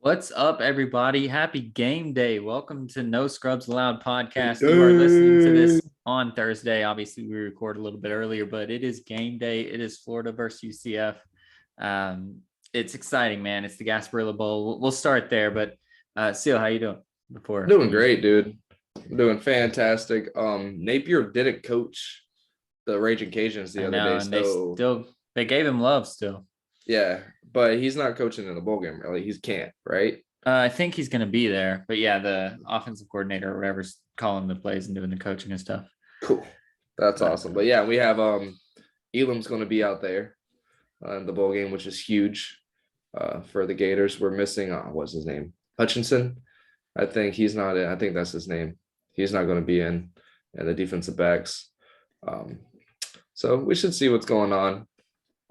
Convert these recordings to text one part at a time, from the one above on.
What's up, everybody? Happy game day. Welcome to No Scrubs Allowed Game podcast. You are listening to day. this on Thursday. Obviously, we record a little bit earlier, but it is game day. It is Florida versus UCF. Um, it's exciting, man. It's the Gasparilla Bowl. We'll start there, but Seal, how you doing before Doing we great, dude. Doing fantastic. Napier didn't coach the Raging Cajuns the I other know, day, and they so still they gave him love still. yeah, but he's not coaching in the bowl game, really. He can't, right? I think he's going to be there, but yeah, the offensive coordinator or whatever's calling the plays and doing the coaching and stuff. Cool. That's But awesome. But yeah, we have Elam's going to be out there in the bowl game, which is huge for the Gators. We're missing what's his name? Hutchinson. I think he's not in. I think that's his name. He's not going to be in, and the defensive backs. Um, so we should see what's going on.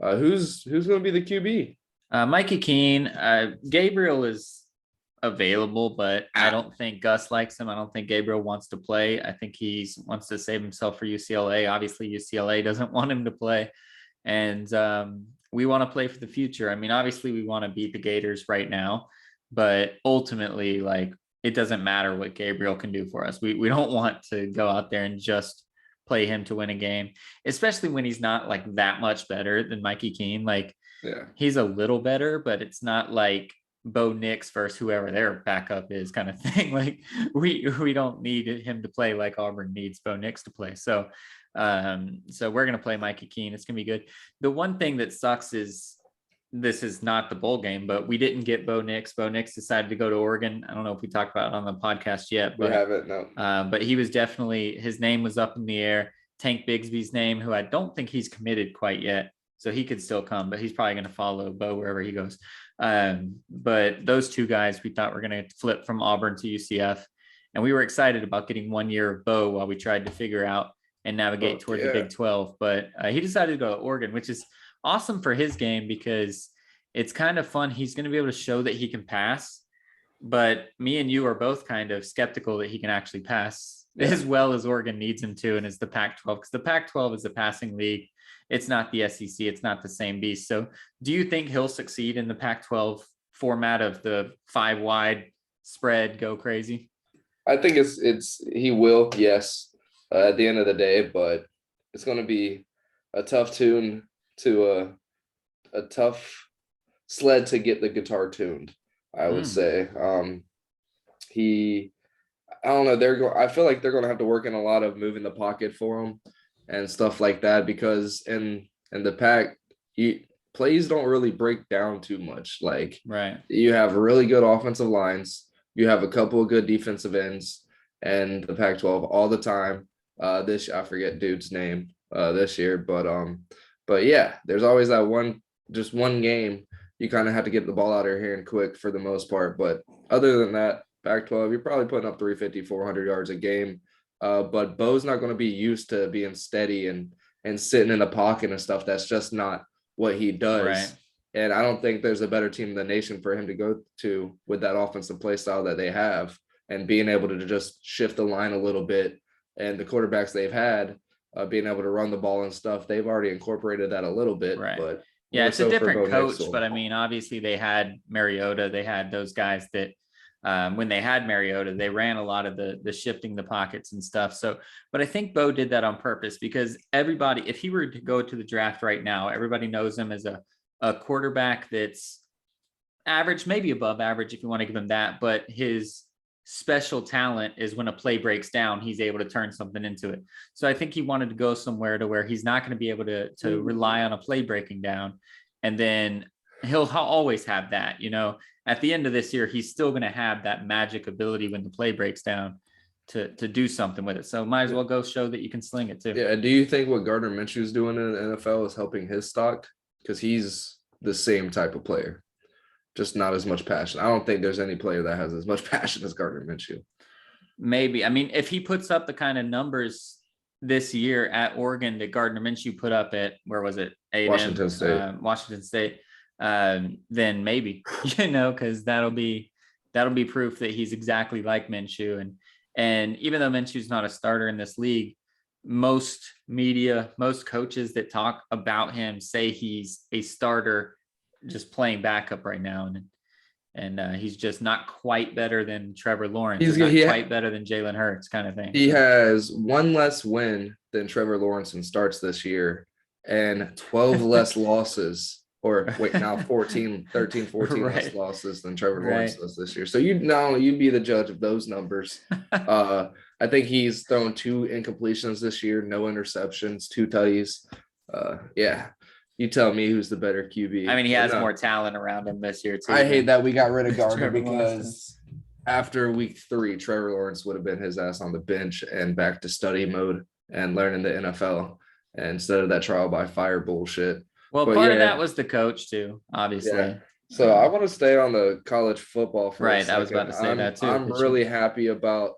Who's going to be the QB? Mikey Keene, Gabriel is available, but I don't think Gus likes him. I don't think Gabriel wants to play. I think he wants to save himself for UCLA. Obviously, UCLA doesn't want him to play, and we want to play for the future. I mean, obviously, we want to beat the Gators right now, but ultimately, like, it doesn't matter what Gabriel can do for us. We don't want to go out there and just play him to win a game, especially when he's not like that much better than Mikey Keene. Like, Yeah. he's a little better, but it's not like Bo Nix versus whoever their backup is kind of thing. Like, we don't need him to play like Auburn needs Bo Nix to play. So we're gonna play Mikey Keene. It's gonna be good. The one thing that sucks is this is not the bowl game, but we didn't get Bo Nix. Bo Nix decided to go to Oregon. I don't know if we talked about it on the podcast yet, We but haven't, no. but he was definitely, his name was up in the air. Tank Bigsby's name, who I don't think he's committed quite yet, so he could still come, but he's probably going to follow Bo wherever he goes. But those two guys we thought were going to flip from Auburn to UCF, and we were excited about getting 1 year of Bo while we tried to figure out and navigate toward the Big 12. But he decided to go to Oregon, which is awesome for his game because it's kind of fun. He's going to be able to show that he can pass, but me and you are both kind of skeptical that he can actually pass as well as Oregon needs him to, and it's the Pac-12, because the Pac-12 is a passing league. It's not the SEC. It's not the same beast. So do you think he'll succeed in the Pac-12 format of the 5 wide spread, go crazy? I think he will, yes, at the end of the day, but it's going to be a tough tune to a tough sled to get the guitar tuned, I would say. I don't know. I feel like they're going to have to work in a lot of moving the pocket for him and stuff like that, because in the pack, plays don't really break down too much. Like, right, you have really good offensive lines, you have a couple of good defensive ends, and the Pac-12 all the time. I forget dude's name this year, but yeah, there's always that one game you kind of have to get the ball out of your hand quick for the most part. But other than that, Pac-12, you're probably putting up 350, 400 yards a game. But Bo's not going to be used to being steady and sitting in the pocket and stuff. That's just not what he does. right. And I don't think there's a better team in the nation for him to go to with that offensive play style that they have, and being able to just shift the line a little bit. And the quarterbacks they've had, being able to run the ball and stuff, they've already incorporated that a little bit. Right. But yeah, it's a different coach, Nixel. but I mean, obviously they had Mariota, they had those guys that when they had Mariota, they ran a lot of the shifting the pockets and stuff. So, but I think Bo did that on purpose, because everybody, if he were to go to the draft right now, everybody knows him as a quarterback that's average, maybe above average if you want to give him that, but his special talent is when a play breaks down, he's able to turn something into it. So I think he wanted to go somewhere to where he's not going to be able to rely on a play breaking down. And then he'll always have that, at the end of this year, he's still going to have that magic ability when the play breaks down to do something with it. So might as well go show that you can sling it too. Yeah. Do you think what Gardner Minshew is doing in the NFL is helping his stock? Because he's the same type of player, just not as much passion. I don't think there's any player that has as much passion as Gardner Minshew. Maybe. I mean, if he puts up the kind of numbers this year at Oregon that Gardner Minshew put up at, where was it? A&M, Washington State. Then maybe, because that'll be proof that he's exactly like Minshew. And even though Minshew's not a starter in this league, most media, most coaches that talk about him say he's a starter just playing backup right now. And he's just not quite better than Trevor Lawrence. He's Not quite better than Jalen Hurts, kind of thing. He has one less win than Trevor Lawrence in starts this year, and 12 less losses. Or wait, now 13, 14 less losses than Trevor Lawrence does this year. So you'd be the judge of those numbers. I think he's thrown 2 incompletions this year, no interceptions, 2 tutties. Yeah. You tell me who's the better QB. I mean, he has more talent around him this year, too. I hate that we got rid of Gardner because after week 3, Trevor Lawrence would have been his ass on the bench and back to study mode and learning the NFL instead of that trial by fire bullshit. Well, part of that was the coach, too, obviously. Yeah. So I want to stay on the college football for a second. I was about to say that, too. I'm really happy about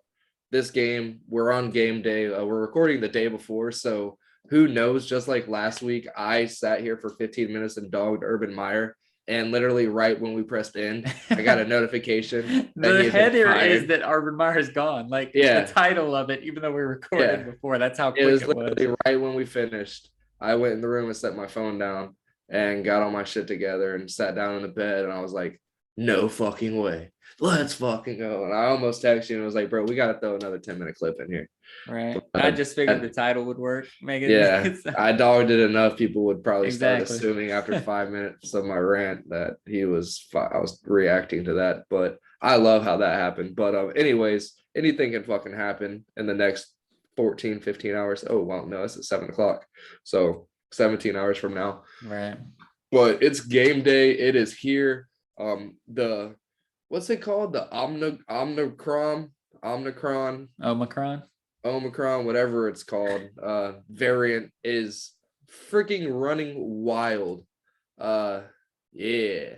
this game. We're on game day. We're recording the day before, so who knows? Just like last week, I sat here for 15 minutes and dogged Urban Meyer, and literally right when we pressed in, I got a notification. The header is that Urban Meyer is gone. Like the title of it, even though we recorded before. That's how quick it was. Literally right when we finished, I went in the room and set my phone down and got all my shit together and sat down in the bed, and I was like, no fucking way. Let's fucking go. And I almost texted you and was like, bro, we got to throw another 10-minute clip in here. Right. I just figured the title would work. I dogged it enough. People would probably start assuming after 5 minutes of my rant that I was reacting to that. But I love how that happened. But anyways, anything can fucking happen in the next 14, 15 hours. Oh, well, no, it's at 7 o'clock. So 17 hours from now. Right. But it's game day. It is here. What's it called? The Omicron, whatever it's called, variant is freaking running wild. Yeah.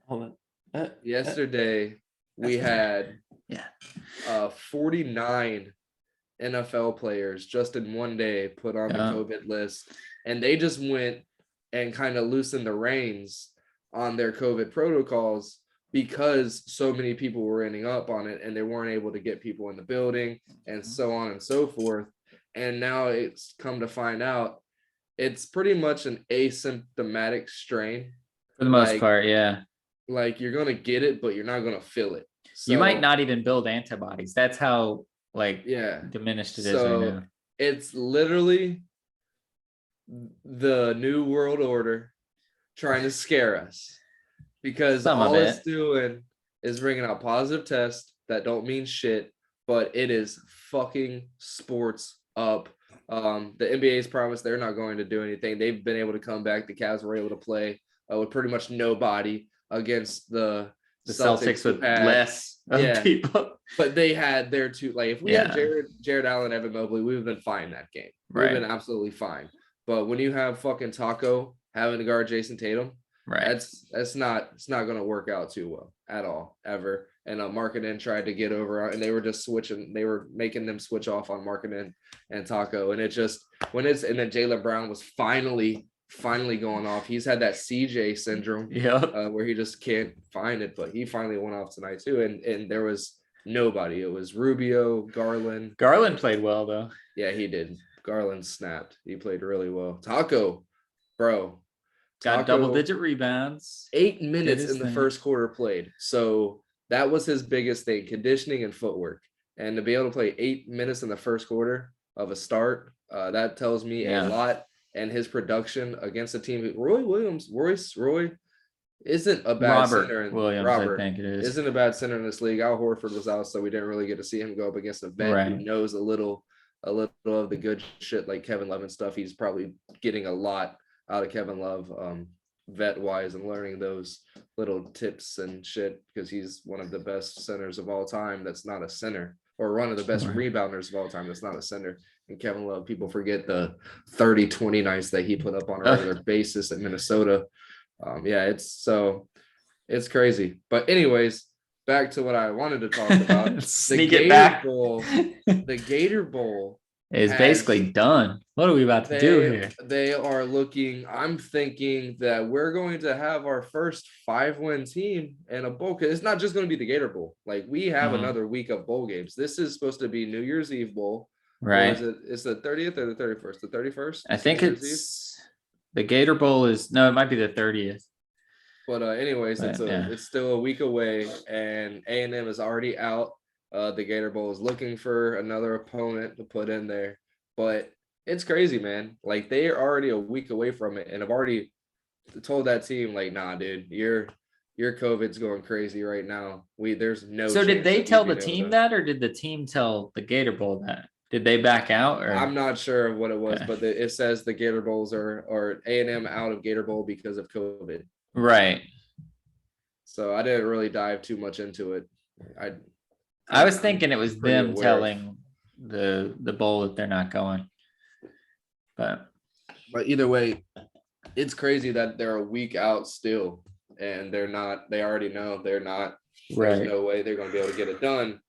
Hold on. Yesterday we had 49 NFL players just in one day put on the COVID list, and they just went and kind of loosened the reins on their COVID protocols because so many people were ending up on it and they weren't able to get people in the building and so on and so forth. And now it's come to find out it's pretty much an asymptomatic strain. For the most part, yeah. Like you're going to get it, but you're not going to feel it. So, you might not even build antibodies. That's how diminished it is right now. It's literally the new world order trying to scare us. Because all it's doing is bringing out positive tests that don't mean shit, but it is fucking sports up. The NBA's promised they're not going to do anything. They've been able to come back. The Cavs were able to play with pretty much nobody against the Celtics with less people. But they had their two. Like if we had Jared Allen, Evan Mobley, we would have been fine that game. We've been absolutely fine. But when you have fucking Taco having to guard Jason Tatum. Right. It's not going to work out too well at all, ever. And Markkanen tried to get over, and they were just switching. They were making them switch off on Markkanen and Taco. And it just and then Jaylen Brown was finally going off. He's had that CJ syndrome, where he just can't find it. But he finally went off tonight too. And there was nobody. It was Rubio, Garland. Garland played well though. Yeah, he did. Garland snapped. He played really well. Taco, bro. Got double-digit rebounds. 8 minutes in the first quarter played. So that was his biggest thing, conditioning and footwork. And to be able to play 8 minutes in the first quarter of a start, that tells me a lot. And his production against a team. Roy isn't a bad center. Robert, I think it is. Isn't a bad center in this league. Al Horford was out, so we didn't really get to see him go up against a vet who knows a little of the good shit like Kevin Love and stuff. He's probably getting a lot out of Kevin Love, vet wise, and learning those little tips and shit because he's one of the best centers of all time. That's not a center, or one of the best rebounders of all time. That's not a center. And Kevin Love, people forget the 30-20 nights that he put up on a regular basis at Minnesota. It's crazy. But anyways, back to what I wanted to talk about. The Gator Bowl is basically done. What are we about to do here? They are looking. I'm thinking that we're going to have our first 5-win team in a bowl. It's not just going to be the Gator Bowl. Like we have another week of bowl games. This is supposed to be New Year's Eve bowl. Right. Is the 30th or the 31st? The 31st? I think it's the Gator Bowl it might be the 30th. But anyways, But, yeah. it's still a week away, and A&M is already out. The Gator Bowl is looking for another opponent to put in there, but it's crazy, man. Like they are already a week away from it, and I've already told that team, like, nah, dude, your COVID's going crazy right now. There's no So did chance they of you tell the being able team to. that, or did the team tell the Gator Bowl that? Did they back out, I'm or? not sure of what it was, Okay. but it says the Gator Bowls are A&M out of Gator Bowl because of COVID. Right. So I didn't really dive too much into it. I I was I'm thinking it was pretty them aware of, telling the bowl that they're not going. But but either way, it's crazy that they're a week out still, and they're not. They already know they're not. There's right. no way they're going to be able to get it done.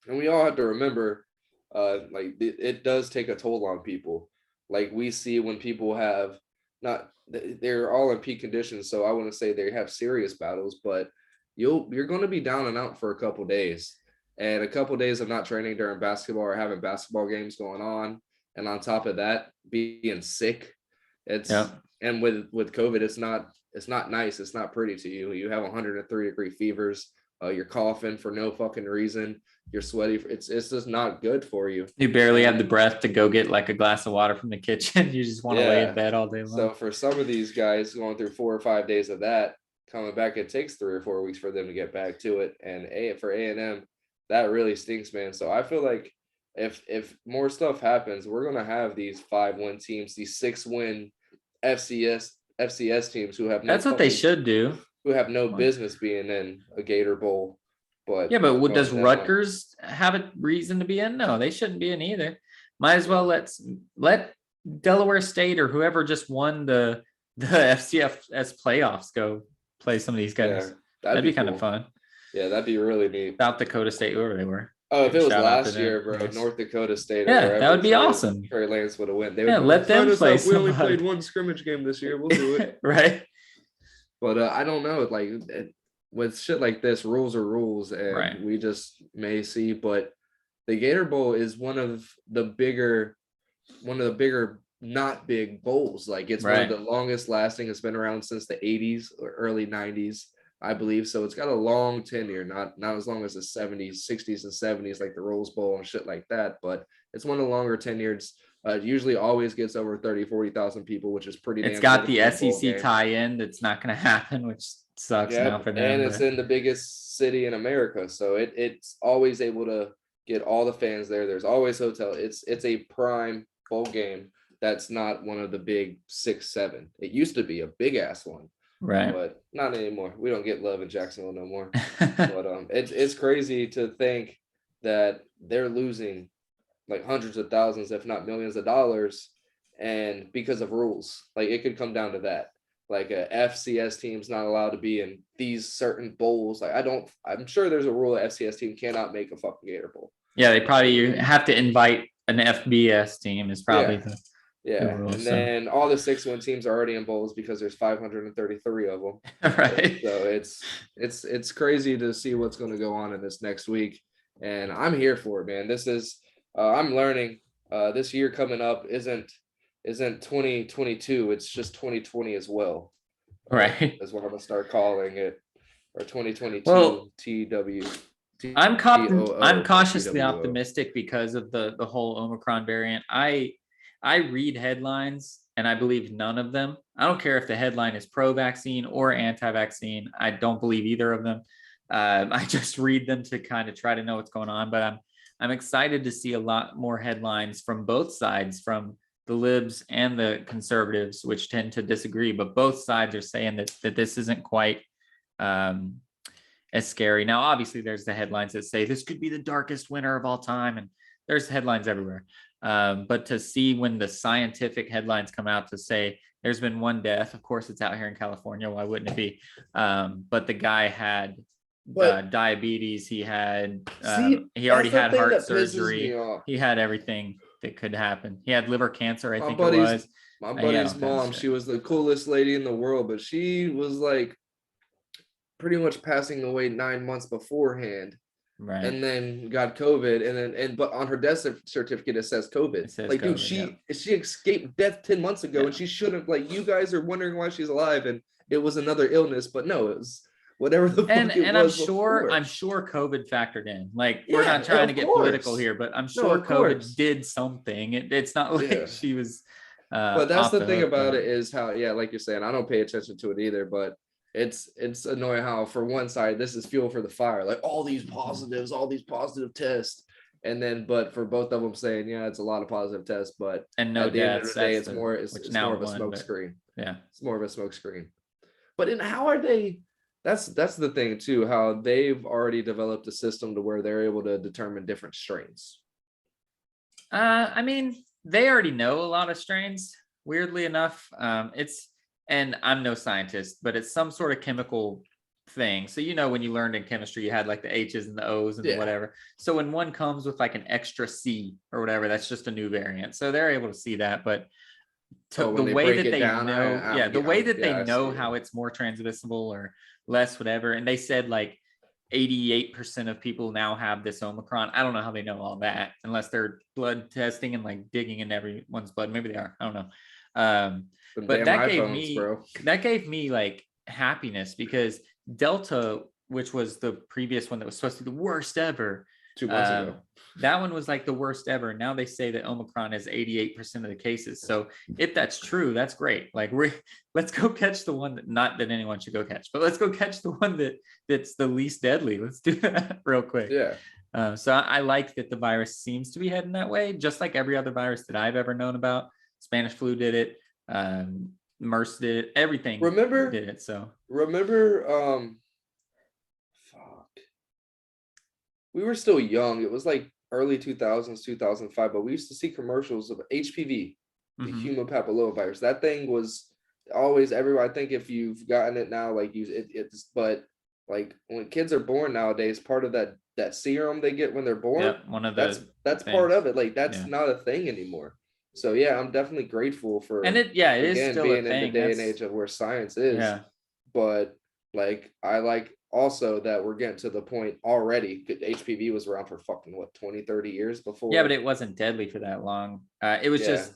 And we all have to remember, like it does take a toll on people. Like we see when people have not, they're all in peak conditions. So I want to say they have serious battles, but you're going to be down and out for a couple days, and a couple days of not training during basketball or having basketball games going on, and on top of that, being sick. It's Yep. and with COVID, it's not nice. It's not pretty to you. You have 103-degree fevers. You're coughing for no fucking reason. You're sweaty. It's just not good for you. You barely have the And breath to go get like a glass of water from the kitchen. You just want to lay in yeah, bed all day so long. for some of these guys going through 4 or 5 days of that, coming back, it takes 3 or 4 weeks for them to get back to it. And for A&M, that really stinks, man. So I feel like if more stuff happens, we're gonna have these 5-win teams, these 6-win FCS teams who have no That's what they fucking should do. who have no business being in a Gator Bowl. Yeah, But but does them on. Rutgers have a reason to be in? No, they shouldn't be in either. Might as well let Delaware State or whoever just won the FCS playoffs go play some of these Yeah, guys. that'd That'd be be kind of cool. fun. Yeah, that'd be really neat. South Dakota State, whoever they were. Oh, if it was Shout out to last them. year, bro, Yes. North Dakota State or Yeah, that wherever would be awesome. Trey Lance would have won. They would Yeah, be let like, them sign us play up. We only somebody. played one scrimmage game this year. We'll do it. Right. But I don't know. Like with shit like this, rules are rules, and Right. we just may see. But the Gator Bowl is one of the bigger not big bowls. Like it's one of Right. the longest lasting. It's been around since the 80s or early 90s, I believe. So it's got a long tenure, not as long as the 70s, 60s, and 70s, like the Rose Bowl and shit like that. But it's one of the longer tenures. Usually always gets over 30, 40,000 people, which is pretty It's damn got good the for a bowl SEC game. tie-in that's not going to happen, which sucks now Yep, for and them. it's But in the biggest city in America, so it's always able to get all the fans there. There's always hotel. It's a prime bowl game. That's not one of the big 6, 7. It used to be a big ass one, right. but not anymore. We don't get love in Jacksonville no more. But it's crazy to think that they're losing like hundreds of thousands, if not millions of dollars, and because of rules. Like it could come down to that. Like a FCS team's not allowed to be in these certain bowls. Like I'm sure there's a rule that FCS team cannot make a fucking Gator Bowl. Yeah, they probably have to invite an FBS team is probably the rule. And then all the 6-win teams are already in bowls because there's 533 of them. Right. So it's crazy to see what's going to go on in this next week, and I'm here for it, man. This is I'm learning. This year coming up isn't 2022. It's just 2020 as well. Right. Is what I'm gonna start calling it, or 2022 Well, TW. I'm cautiously optimistic because of the whole Omicron variant. I read headlines and I believe none of them. I don't care if the headline is pro-vaccine or anti-vaccine. I don't believe either of them. I just read them to kind of try to know what's going on. But I'm excited to see a lot more headlines from both sides, from the libs and the conservatives, which tend to disagree. But both sides are saying that this isn't quite as scary. Now, obviously, there's the headlines that say this could be the darkest winter of all time, and there's headlines everywhere. But to see when the scientific headlines come out to say there's been one death, of course, it's out here in California. Why wouldn't it be? But the guy had diabetes. He had he already had heart surgery. He had everything that could happen. He had liver cancer, I think it was. My buddy's mom, she was the coolest lady in the world, but she was like pretty much passing away 9 months beforehand. Right. And then got COVID, but on her death certificate it says COVID. Like, dude, she escaped death 10 months ago, and she shouldn't. Like, you guys are wondering why she's alive, and it was another illness, but no, it was whatever the fuck it And I'm was sure before. COVID factored in. Like, we're Yeah, not trying to of get political course. here, but I'm No, sure of COVID course. did something. It's not Yeah. like she was But that's off the the thing hook, about but it is how, yeah, like you're saying, I don't pay attention to it either, but it's annoying how for one side this is fuel for the fire, like all these positives, all these positive tests, and then but for both of them saying, yeah, it's a lot of positive tests, but and no at the end of deaths. the day, That's the which it's more now of a one, smoke but screen. yeah. It's more of a smoke screen. But in how are they? That's the thing too, how they've already developed a system to where they're able to determine different strains. I mean, they already know a lot of strains. Weirdly enough, and I'm no scientist, but it's some sort of chemical thing. So when you learned in chemistry, you had like the H's and the O's and the Yeah. whatever. So when one comes with like an extra C or whatever, that's just a new variant. So they're able to see that, but the way that they know, the way that they know how it's more transmissible or less, whatever. And they said like 88% of people now have this Omicron. I don't know how they know all that unless they're blood testing and like digging in everyone's blood. Maybe they are. I don't know. But that gave me like happiness, because Delta, which was the previous one that was supposed to be the worst ever, 2 months ago, that one was like the worst ever. Now they say that Omicron is 88% of the cases. So if that's true, that's great. Like, let's go catch the one that, not that anyone should go catch, but let's go catch the one that's the least deadly. Let's do that real quick. Yeah. So I like that the virus seems to be heading that way, just like every other virus that I've ever known about. Spanish flu did it. MERS did it. Everything did it. So we were still young. It was like early 2000s, 2005, but we used to see commercials of HPV, the human papillomavirus. That thing was always everywhere. I think if you've gotten it now, like it's, but like when kids are born nowadays, part of that serum they get when they're born, one of that's things. part of it. Like that's not a thing anymore. So yeah, I'm definitely grateful for, and it is still being a thing. in the day and age of where science is. Yeah. But like I like also that we're getting to the point already. HPV was around for fucking what, 20, 30 years before. Yeah, but it wasn't deadly for that long. It was just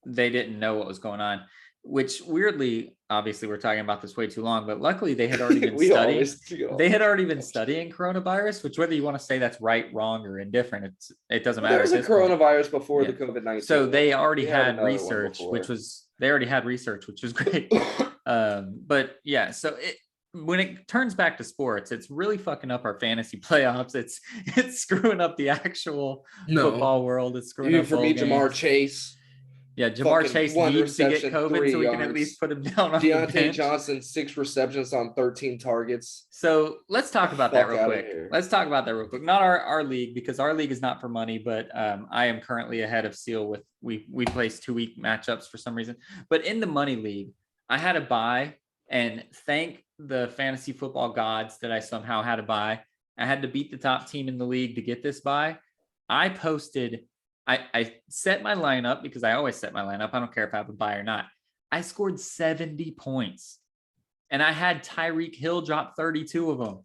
they didn't know what was going on, which weirdly, obviously we're talking about this way too long, but luckily they had already been studying. They had already been studying coronavirus, which whether you want to say that's right, wrong, or indifferent, it doesn't matter. There was a coronavirus before the COVID-19. So they already had research, which was great. But yeah, so when it turns back to sports, it's really fucking up our fantasy playoffs. It's screwing up the actual football world. It's screwing up for me, Jamar Chase. Yeah, Jamar Chase needs to get COVID so we can at least put him down on the bench. Johnson, 6 receptions on 13 targets. So let's talk about that real quick. Not our league, because our league is not for money, but I am currently ahead of Seal with we placed 2-week matchups for some reason. But in the money league, I had a bye, and thank the fantasy football gods that I somehow had a bye. I had to beat the top team in the league to get this bye. I set my lineup, because I always set my lineup. I don't care if I have a bye or not. I scored 70 points, and I had Tyreek Hill drop 32 of them.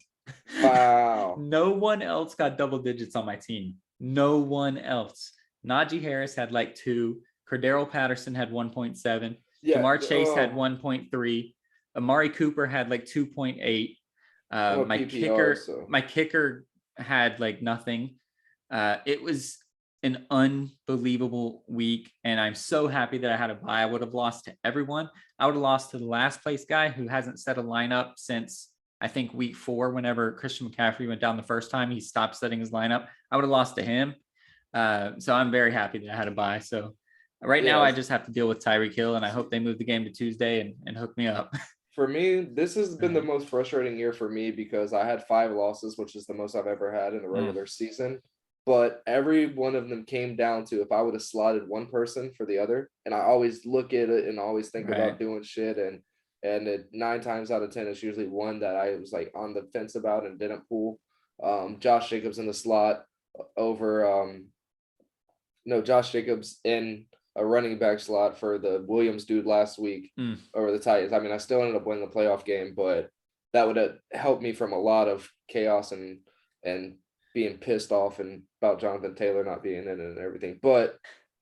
Wow. No one else got double digits on my team. No one else. Najee Harris had like 2. Cordero Patterson had 1.7. Jamar Chase had 1.3. Amari Cooper had like 2.8. My kicker had like nothing. It was an unbelievable week, and I'm so happy that I had a bye. I would have lost to everyone. I would have lost to the last place guy who hasn't set a lineup since I think week 4. Whenever Christian McCaffrey went down the first time, he stopped setting his lineup. I would have lost to him. So I'm very happy that I had a bye. So right now I just have to deal with Tyreek Hill, and I hope they move the game to Tuesday and hook me up. For me, this has been the most frustrating year for me, because I had 5 losses, which is the most I've ever had in the regular season. But every one of them came down to if I would have slotted one person for the other. And I always look at it and always think about doing shit. And it, 9 times out of 10, it's usually one that I was like on the fence about and didn't pull. Josh Jacobs in the slot over Josh Jacobs in a running back slot for the Williams dude last week over the Titans. I mean, I still ended up winning the playoff game, but that would have helped me from a lot of chaos and being pissed off and about Jonathan Taylor not being in it and everything. But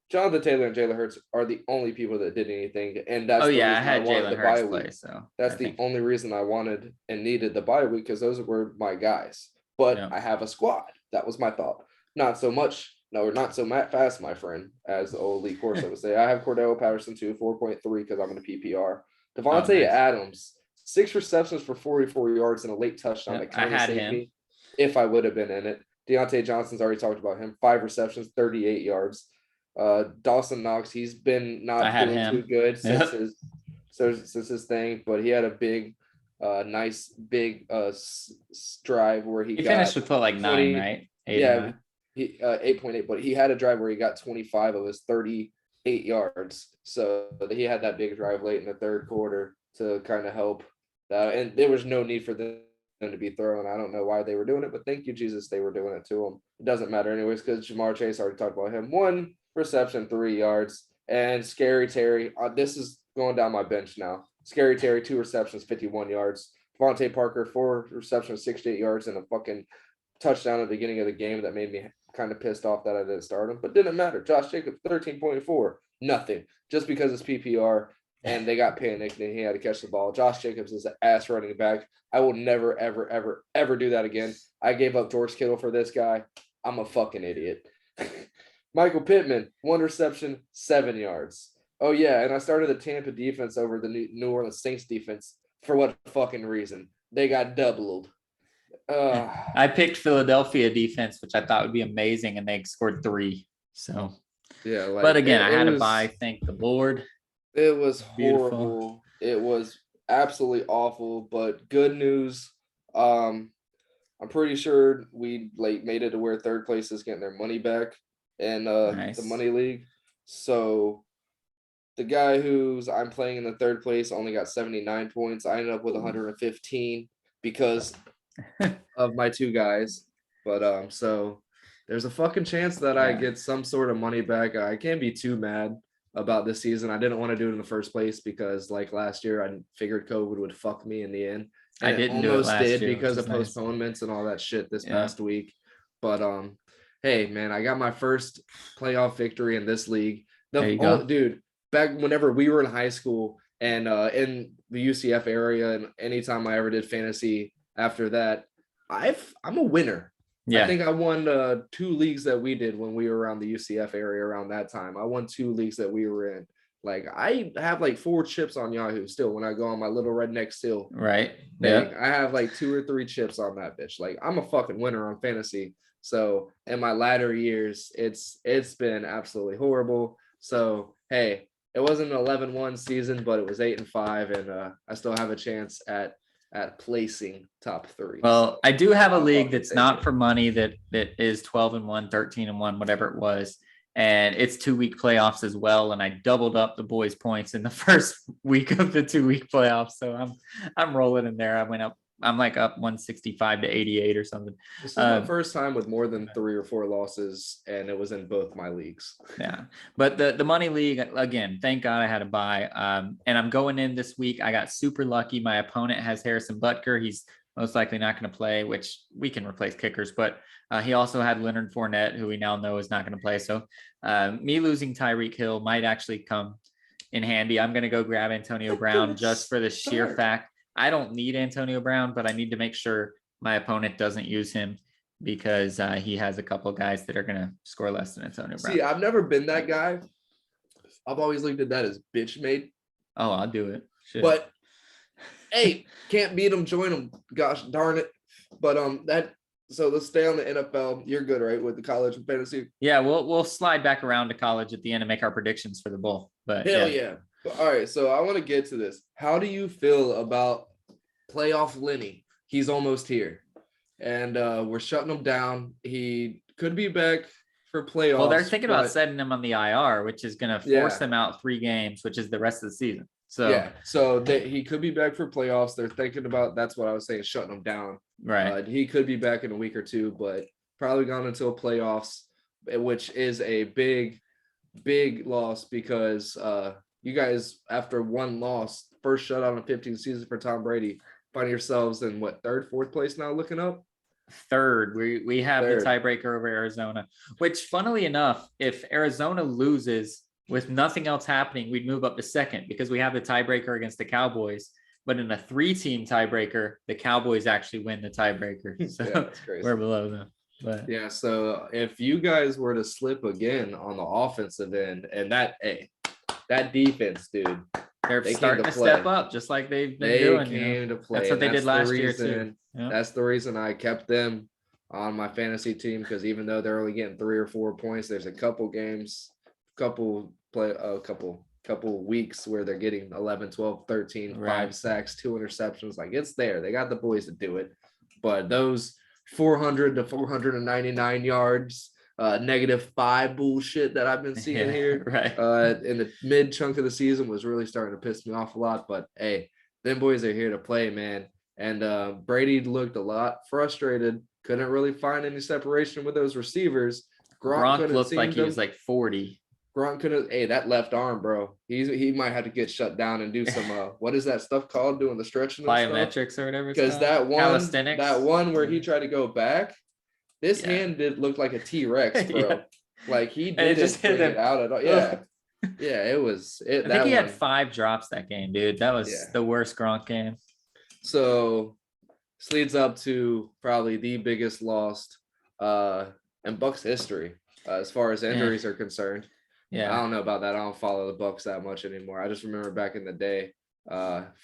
Jonathan Taylor and Jalen Hurts are the only people that did anything, and that's Oh the yeah, I reason I had wanted Jalen the Hurts bye week. play, so That's I the think only reason I wanted and needed the bye week because those were my guys. But yeah. I have a squad. That was my thought. Not so much. No, we're not so fast, my friend, as the old Lee Corso would say. I have Cordell Patterson too, 4.3 because I'm in a PPR. Oh, Devontae nice. Adams, 6 receptions for 44 yards and a late touchdown Yep, that I kind of had saved him. me if I would have been in it. Deontay Johnson's already talked about him, 5 receptions, 38 yards. Dawson Knox, he's been I not had doing too him. good since Yep. his thing, but he had a big, nice big drive where he He got finished with what, like 9, 20. right? 8 or Yeah, 9. he 8.8, but he had a drive where he got 25 of his 38 yards. So he had that big drive late in the third quarter to kind of help. And there was no need for them to be throwing. I don't know why they were doing it, but thank you, Jesus, they were doing it to him. It doesn't matter anyways because Jamar Chase already talked about him. 1 reception, 3 yards. And Scary Terry, this is going down my bench now. Scary Terry, 2 receptions, 51 yards. Devontae Parker, 4 receptions, 68 yards, and a fucking touchdown at the beginning of the game that made me kind of pissed off that I didn't start him. But didn't matter. Josh Jacobs, 13.4. Nothing. Just because it's PPR and they got panicked and he had to catch the ball. Josh Jacobs is an ass running back. I will never, ever, ever, ever do that again. I gave up George Kittle for this guy. I'm a fucking idiot. Michael Pittman, 1 reception, 7 yards. Oh, yeah. And I started the Tampa defense over the New Orleans Saints defense. For what fucking reason? They got doubled. I picked Philadelphia defense, which I thought would be amazing, and they scored 3. So yeah, like but again, I it had a was bye, thank the Lord. it was Beautiful. horrible. It was absolutely awful, but good news. I'm pretty sure we like made it to where third place is getting their money back in the Nice. money league. So the guy who's I'm playing in the third place only got 79 points. I ended up with 115 because of my 2 guys. But so there's a fucking chance that I Yeah. get some sort of money back. I can't be too mad about this season. I didn't want to do it in the first place because like last year I figured COVID would fuck me in the end. I And it didn't do it almost last did year, which because is of nice. postponements and all that shit this Yeah. past week. But hey man, I got my first playoff victory in this league. There you go. Dude, back whenever we were in high school and in the UCF area and anytime I ever did fantasy after that, I'm a winner. I Yeah. think I won 2 leagues that we did when we were around the UCF area around that time. I won 2 leagues that we were in. Like I have like 4 chips on Yahoo still when I go on my little redneck still Right. thing. Yeah. I have like 2 or 3 chips on that bitch. Like I'm a fucking winner on fantasy. So in my latter years, it's been absolutely horrible. So hey, it wasn't an 11-1 season, but it was 8-5, and I still have a chance at placing top 3. Well, I do have a I'll league fucking that's take not it. for money that is 12-1, 13-1, whatever it was. And it's 2-week playoffs as well. And I doubled up the boys' points in the first week of the 2-week playoffs. So I'm rolling in there. I'm like up 165 to 88 or something. This is my first time with more than 3 or 4 losses, and it was in both my leagues. Yeah, but the money league again, thank God I had a bye. And I'm going in this week. I got super lucky. My opponent has Harrison Butker. He's most likely not going to play, which we can replace kickers, but he also had Leonard Fournette, who we now know is not going to play. So me losing Tyreek Hill might actually come in handy. I'm going to go grab Antonio Brown just for the sheer fact I don't need Antonio Brown, but I need to make sure my opponent doesn't use him because he has a couple of guys that are going to score less than Antonio Brown. See, I've never been that guy. I've always looked at that as bitch made. Oh, I'll do it. Shit. But hey, can't beat them, join them. Gosh darn it. But so let's stay on the NFL. You're good, right, with the college and fantasy? Yeah, we'll slide back around to college at the end and make our predictions for the bowl. But hell yeah. But, all right, so I want to get to this. How do you feel about playoff Lenny? He's almost here. And we're shutting him down. He could be back for playoffs. Well, they're thinking about setting him on the IR, which is going to force him out 3 games, which is the rest of the season. So yeah, so he could be back for playoffs. They're thinking about, that's what I was saying, shutting him down. Right. He could be back in a week or 2, but probably gone until playoffs, which is a big loss because you guys, after 1 loss, first shutout in 15 seasons for Tom Brady, find yourselves in what, 3rd, 4th place now looking up? third. We have Third. the tiebreaker over Arizona, which funnily enough, if Arizona loses with nothing else happening, we'd move up to second because we have the tiebreaker against the Cowboys. But in a 3-team tiebreaker, the Cowboys actually win the tiebreaker. So that's crazy. we're below them. But yeah, so if you guys were to slip again on the offensive end, and that defense, dude, they're they starting to step up just like they've been doing. Came to play. That's what they did last year too. Yep. That's the reason I kept them on my fantasy team, because even though they're only getting 3 or 4 points, there's a couple games, couple weeks where they're getting 11, 12, 13, 5 sacks, 2 interceptions. Like, it's there. They got the boys to do it. But those 400 to 499 yards, -5 bullshit that I've been seeing here in the mid chunk of the season was really starting to piss me off a lot. But hey, them boys are here to play, man. And Brady looked a lot frustrated. Couldn't really find any separation with those receivers. Gronk looked like he was like 40. Gronk couldn't. Hey, that left arm, bro. He might have to get shut down and do some what is that stuff called? Doing the stretching, plyometrics or whatever. Because that one where he tried to go back, this hand did look like a T-Rex, bro. Like he didn't bring it out at all. Yeah. Yeah, it was. I think he had 5 drops that game, dude. That was the worst Gronk game. So this leads up to probably the biggest loss in Bucks history as far as injuries are concerned. Yeah, I don't know about that. I don't follow the Bucks that much anymore. I just remember back in the day,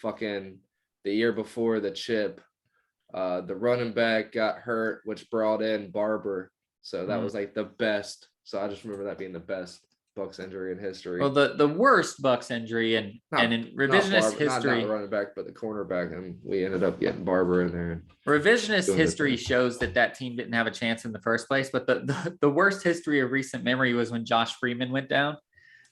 fucking the year before the chip, the running back got hurt, which brought in Barber. So that was like the best. So I just remember that being the best Bucks injury in history. Well, the worst Bucks injury and in revisionist history, not running back, but the cornerback, and we ended up getting Barber in there. Revisionist history shows that team didn't have a chance in the first place. But the worst history of recent memory was when Josh Freeman went down.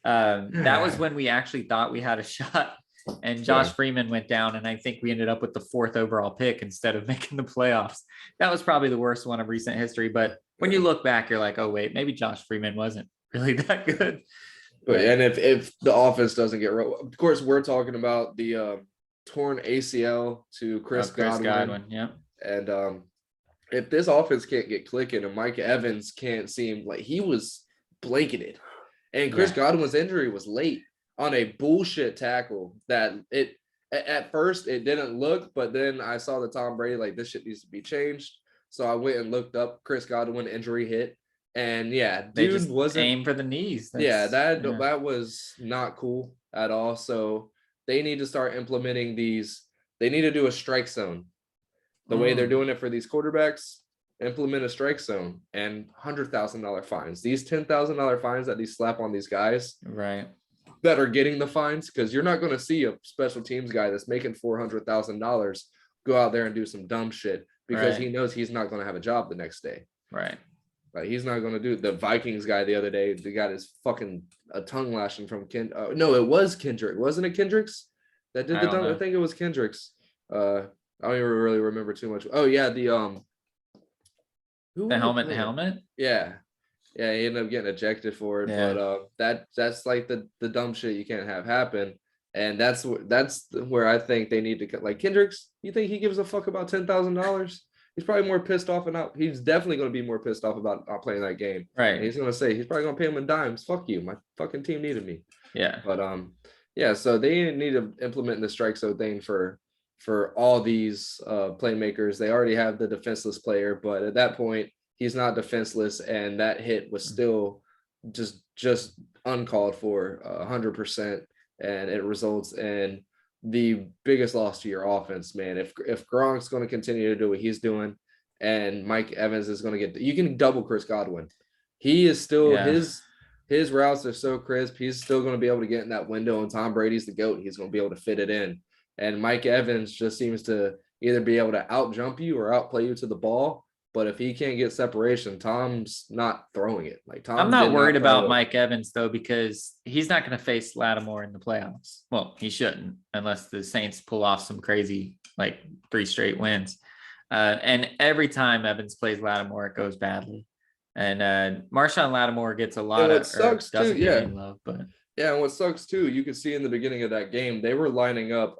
That was when we actually thought we had a shot, and Josh Freeman went down, and I think we ended up with the 4th overall pick instead of making the playoffs. That was probably the worst one of recent history. But when you look back, you're like, oh wait, maybe Josh Freeman wasn't really that good. But and if the offense doesn't get of course we're talking about the torn ACL to Chris Godwin. Yeah. And if this offense can't get clicking and Mike Evans can't seem like, he was blanketed, and Chris Godwin's injury was late on a bullshit tackle that at first it didn't look, but then I saw the Tom Brady, like, this shit needs to be changed. So I went and looked up Chris Godwin injury hit. And they just wasn't aim for the knees. That was not cool at all. So they need to start implementing these. They need to do a strike zone. The way they're doing it for these quarterbacks, implement a strike zone and $100,000 fines. These $10,000 fines that they slap on these guys, right, that are getting the fines, because you're not going to see a special teams guy that's making $400,000 go out there and do some dumb shit because he knows he's not going to have a job the next day. Right. Like, he's not going to do the Vikings guy the other day. They got his fucking tongue lashing from no, it was Kendrick. Wasn't it Kendricks that did the tongue? I think it was Kendricks. I don't even really remember too much. Oh yeah, the helmet. Yeah, he ended up getting ejected for it. Yeah. But that's like the dumb shit you can't have happen. And that's where I think they need to, like, Kendricks. You think he gives a fuck about $10,000? He's probably more pissed off he's definitely going to be more pissed off about not playing that game. Right. And he's going to say, he's probably going to pay him in dimes. Fuck you. My fucking team needed me. Yeah. But, so they need to implement the strike zone thing for all these playmakers. They already have the defenseless player, but at that point, he's not defenseless. And that hit was still just uncalled for 100%. And it results in the biggest loss to your offense, man. If Gronk's going to continue to do what he's doing, and Mike Evans is going to you can double Chris Godwin. He is still his routes are so crisp. He's still going to be able to get in that window, and Tom Brady's the GOAT. He's going to be able to fit it in. And Mike Evans just seems to either be able to out jump you or outplay you to the ball. But if he can't get separation, Tom's not throwing it. Like, Tom, I'm not worried about Mike Evans, though, because he's not going to face Lattimore in the playoffs. Well, he shouldn't, unless the Saints pull off some crazy, 3 straight wins. And every time Evans plays Lattimore, it goes badly. And Marshawn Lattimore gets a lot of love, but yeah, and what sucks too, you could see in the beginning of that game, they were lining up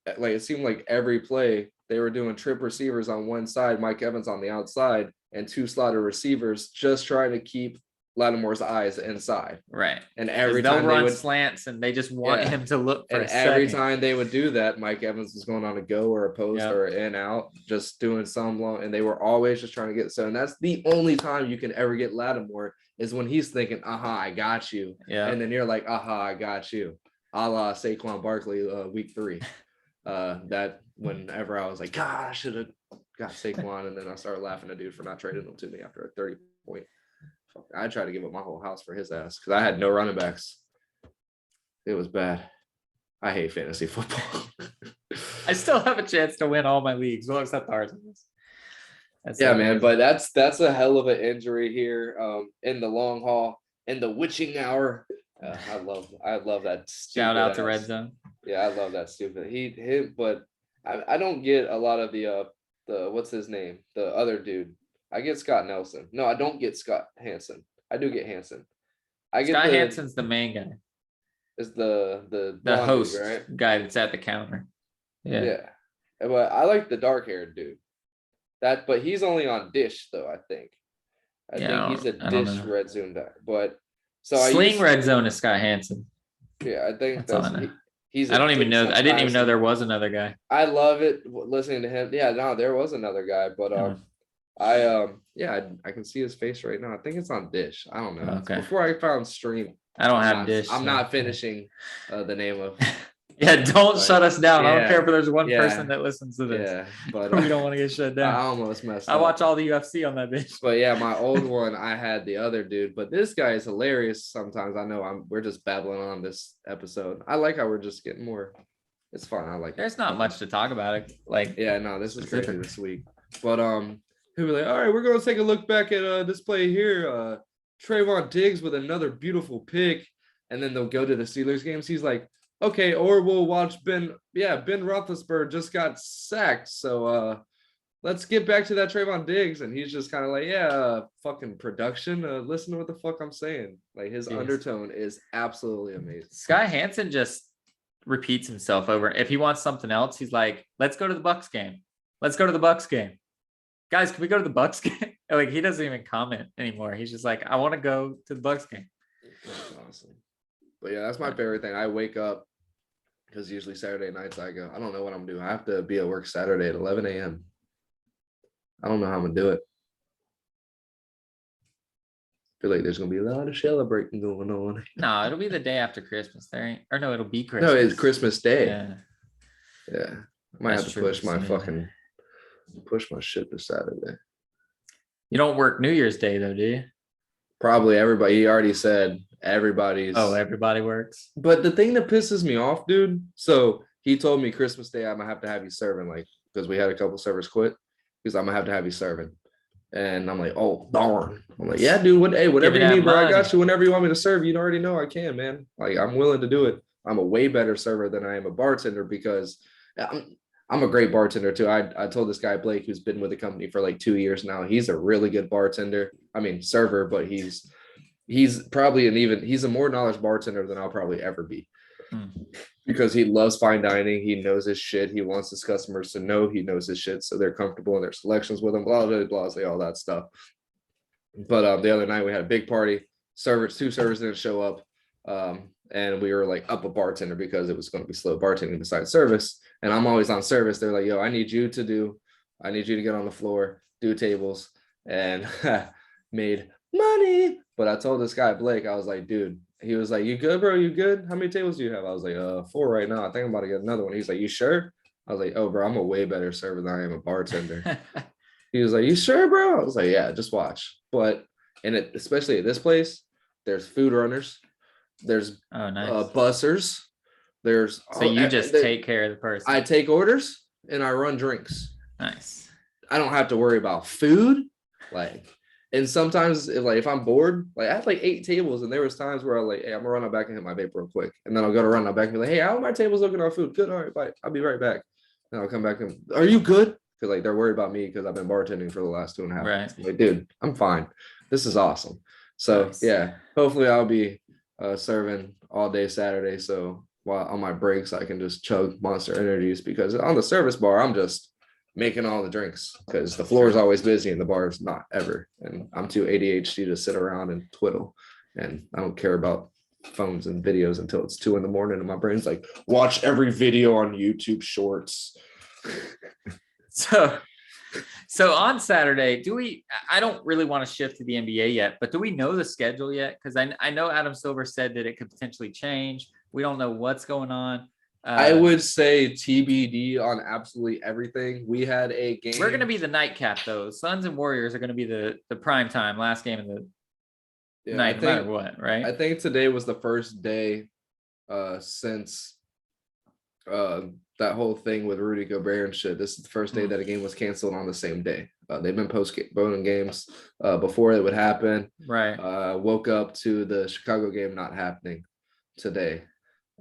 it seemed like every play they were doing trip receivers on one side, Mike Evans on the outside, and 2 slotted receivers, just trying to keep Lattimore's eyes inside. Right. And every They'll time run they would slants and they just want him to look for and a every second. time they would do that, Mike Evans was going on a go or a post Yep. or an in out, just doing some long, and they were always just trying to get so. And that's the only time you can ever get Lattimore is when he's thinking, "Aha, I got you," Yeah. and then you're like, "Aha, I got you," a la Saquon Barkley, week 3. That whenever I was like, "God, I should have got Saquon," and then I started laughing at dude for not trading him to me after a 30-point. I tried to give up my whole house for his ass because I had no running backs. It was bad. I hate fantasy football. I still have a chance to win all my leagues. Well, except ours. Yeah, man, but that's a hell of an injury here in the long haul, in the witching hour. I love that. Shout out to Red Zone. Yeah, I love that stupid. But I don't get a lot of the what's his name? The other dude. I get Scott Nelson. No, I don't get Scott Hansen. I do get Hansen. I get Scott Hansen's the main guy. Is the host dude, right? Guy that's at the counter. Yeah. But I like the dark haired dude. But he's only on Dish though. I think he's a Dish Red Zone guy. But so Sling Red Zone is Scott Hansen. Yeah, I think that's all I know. He's. I don't even know. I didn't even know there was another guy. I love it listening to him. Yeah, no, there was another guy, but I can see his face right now. I think it's on Dish. I don't know. Okay. Before I found Stream. I don't have Dish. I'm not finishing the name of. Yeah, don't shut us down. I don't care if there's one person that listens to this. Yeah, but we don't want to get shut down. I almost messed up. I watch all the UFC on that bitch. But yeah, my old one, I had the other dude, but this guy is hilarious. Sometimes I know we're just babbling on this episode. I like how we're just getting more. It's fun. I like. There's not much to talk about it. Like, yeah, no, this is crazy this week. But he'll be like, all right, we're gonna take a look back at this play here. Trayvon Diggs with another beautiful pick, and then they'll go to the Steelers games. He's like, okay, or we'll watch Ben Roethlisberger just got sacked. So let's get back to that Trayvon Diggs. And he's just kind of like, fucking production. Listen to what the fuck I'm saying. Like his undertone is absolutely amazing. Sky Hansen just repeats himself over. If he wants something else, he's like, let's go to the Bucks game. Let's go to the Bucks game. Guys, can we go to the Bucks game? Like he doesn't even comment anymore. He's just like, I want to go to the Bucks game. That's awesome. But yeah, that's my favorite thing. I wake up because usually Saturday nights I don't know what I'm doing. I have to be at work Saturday at 11 a.m. I don't know how I'm gonna do it. I feel like there's gonna be a lot of celebrating going on. No, it'll be the day after Christmas. It'll be Christmas. No, it's Christmas Day. Yeah. I might have to push my shit to Saturday. You don't work New Year's Day though, do you? Probably everybody. He already said everybody's. Oh, everybody works. But the thing that pisses me off, dude. So he told me Christmas Day I'm gonna have you serving, like, because we had a couple servers quit. Because I'm gonna have you serving, and I'm like, oh darn. I'm like, yeah, dude. Whatever you need, bro. I got you. Whenever you want me to serve, you already know I can, man. Like I'm willing to do it. I'm a way better server than I am a bartender because I'm a great bartender too. I told this guy Blake, who's been with the company for like 2 years now. He's a really good bartender. I mean, server, but he's probably he's a more knowledge bartender than I'll probably ever be. Because he loves fine dining. He knows his shit. He wants his customers to know he knows his shit, so they're comfortable in their selections with him. Blah blah blah, all that stuff. But the other night we had a big party. Two servers didn't show up. And we were like up a bartender because it was going to be slow bartending besides service. And I'm always on service. They're like, yo, I need you to get on the floor, do tables, and made money. But I told this guy, Blake, I was like, dude, he was like, you good, bro? You good? How many tables do you have? I was like, 4 right now. I think I'm about to get another one. He's like, you sure? I was like, oh, bro, I'm a way better server than I am a bartender. He was like, you sure, bro? I was like, yeah, just watch. But, especially at this place, there's food runners. There's bussers. You just take care of the person. I take orders and I run drinks. Nice. I don't have to worry about food. And sometimes if I'm bored, I have 8 tables, and there was times where I'm like, hey, I'm gonna run out back and hit my vape real quick. And then I'll go to run out back and be like, hey, how are my tables looking on food? Good, all right, bye. I'll be right back. And I'll come back and, are you good? Because they're worried about me because I've been bartending for the last 2.5 months. Like, dude, I'm fine. This is awesome. So nice. Yeah, hopefully I'll be serving all day Saturday, so while on my breaks I can just chug Monster Energies, because on the service bar I'm just making all the drinks because the floor is always busy and the bar is not ever. And I'm too ADHD to sit around and twiddle. And I don't care about phones and videos until it's 2 a.m. and my brain's like, watch every video on YouTube Shorts. So on Saturday, I don't really want to shift to the NBA yet, but do we know the schedule yet? Because I know Adam Silver said that it could potentially change. We don't know what's going on. I would say TBD on absolutely everything. We had a game. We're going to be the nightcap, though. Suns and Warriors are going to be the prime time, last game of the night, no matter what, right? I think today was the first day since that whole thing with Rudy Gobert and shit. This is the first day that a game was canceled on the same day. They've been postponing games before it would happen. Right. Woke up to the Chicago game not happening today.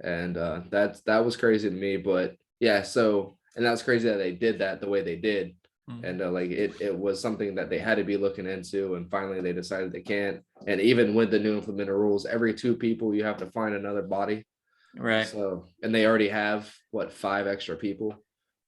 And that was crazy to me. But yeah, and that's crazy that they did that the way they did. And it was something that they had to be looking into, and finally they decided they can't. And even with the new implemented rules, every 2 people you have to find another body. Right. So, and they already have 5 extra people.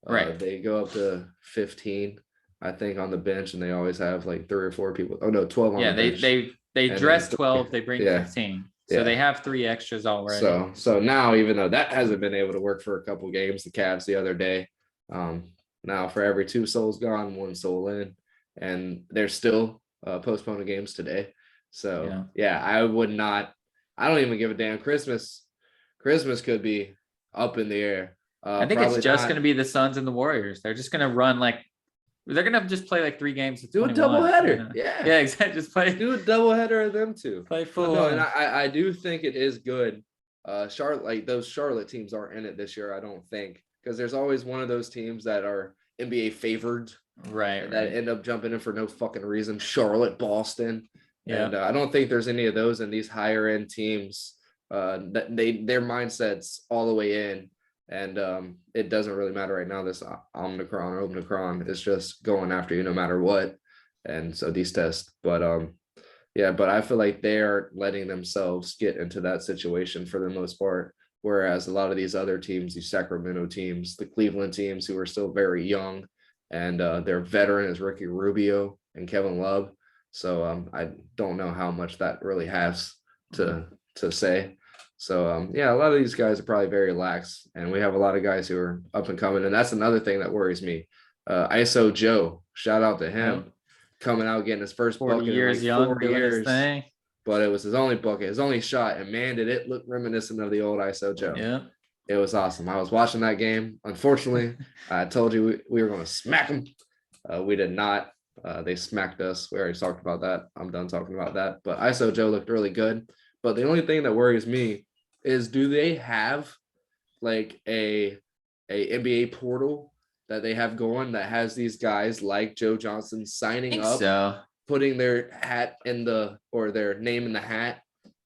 Right. They go up to 15, I think, on the bench, and they always have 3 or 4 people. Oh no, 12 on the bench. They dress 12, they bring 15. So they have 3 extras already. So now, even though that hasn't been able to work for a couple games, the Cavs the other day, now for every 2 souls gone, 1 soul in, and they're still postponing games today. So I don't even give a damn. Christmas could be up in the air. I think it's just going to be the Suns and the Warriors. They're just going to run they're going to just play 3 games. Do a doubleheader. Yeah, exactly. Just do a doubleheader of them 2. Play full. No, and I do think it is good. Charlotte, those Charlotte teams aren't in it this year, I don't think, because there's always one of those teams that are NBA favored, right? That end up jumping in for no fucking reason. Charlotte, Boston, and I don't think there's any of those in these higher end teams. That their mindsets all the way in, and it doesn't really matter right now. This Omicron is just going after you no matter what, and so these tests. But but I feel like they are letting themselves get into that situation for the most part. Whereas a lot of these other teams, these Sacramento teams, the Cleveland teams, who are still very young, and their veteran is Ricky Rubio and Kevin Love. So I don't know how much that really has to say. So a lot of these guys are probably very lax, and we have a lot of guys who are up and coming, and that's another thing that worries me. ISO Joe, shout out to him, coming out getting his first 40 bucket years in young, 4 doing years. his thing. But it was his only bucket, his only shot, and man, did it look reminiscent of the old ISO Joe. Yeah, it was awesome. I was watching that game. Unfortunately, I told you we were going to smack them. We did not. They smacked us. We already talked about that. I'm done talking about that. But ISO Joe looked really good. But the only thing that worries me is, do they have a NBA portal that they have going that has these guys like Joe Johnson signing up, putting their hat or their name in the hat,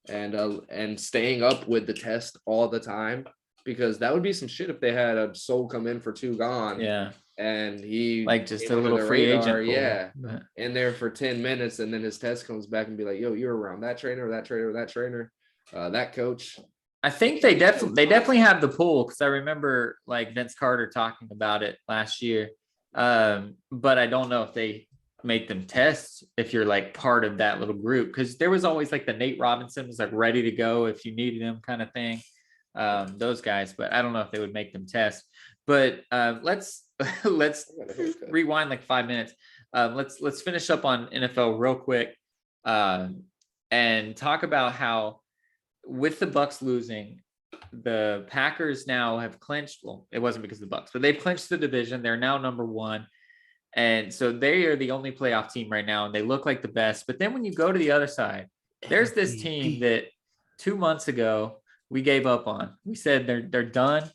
and staying up with the test all the time? Because that would be some shit if they had a soul come in for 2 gone. Yeah. And he just a little free agent. In there for 10 minutes, and then his test comes back and be like, yo, you're around that trainer, that trainer, that trainer, that coach. I think they definitely have the pool, because I remember Vince Carter talking about it last year. But I don't know if they make them test if you're part of that little group, because there was always the Nate Robinson was ready to go if you needed him kind of thing. Those guys, but I don't know if they would make them test. But let's rewind 5 minutes. Let's finish up on NFL real quick, and talk about how, with the Bucks losing, the Packers now have clinched. Well, it wasn't because of the Bucks, but they've clinched the division. They're now number 1. And so they are the only playoff team right now, and they look like the best. But then when you go to the other side, there's this team that 2 months ago we gave up on. We said they're done.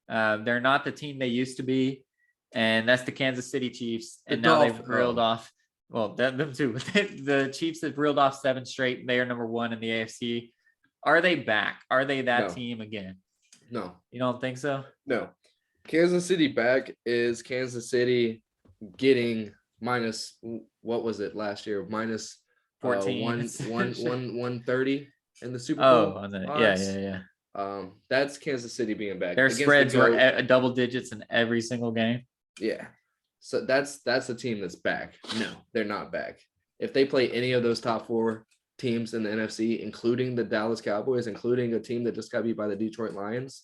They're not the team they used to be, and that's the Kansas City Chiefs. And now they've reeled off. Well, them too. The Chiefs have reeled off 7 straight, and they are number 1 in the AFC. Are they back? Are they that team again? No. You don't think so? No. Kansas City back is Kansas City getting minus, what was it last year? Minus 14. 130 in the Super Bowl. Yeah. That's Kansas City being back. Their spreads were double digits in every single game. Yeah. So that's a team that's back. No, they're not back. If they play any of those top 4 teams in the NFC, including the Dallas Cowboys, including a team that just got beat by the Detroit Lions,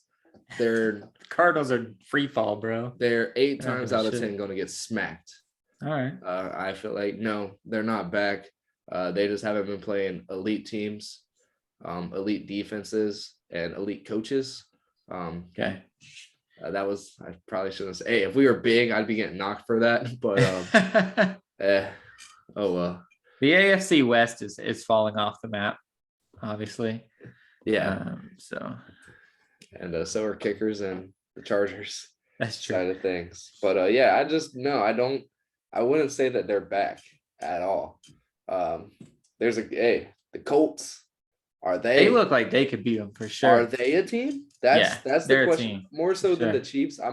they're Cardinals are free fall, bro. they're 8 They're not times gonna out of shit. 10 going to get smacked. All right. I feel like no, they're not back. They just haven't been playing elite teams, elite defenses, and elite coaches. Okay. That was I probably shouldn't say. Hey, if we were big, I'd be getting knocked for that. But oh well. The AFC West is falling off the map, obviously. Yeah. So. And so are kickers and the Chargers. That's true. Side of things. But yeah, I wouldn't say that they're back at all. The Colts. Are they? They look like they could beat them for sure. Are they a team? That's the question. Team. More so than Sure. the Chiefs. I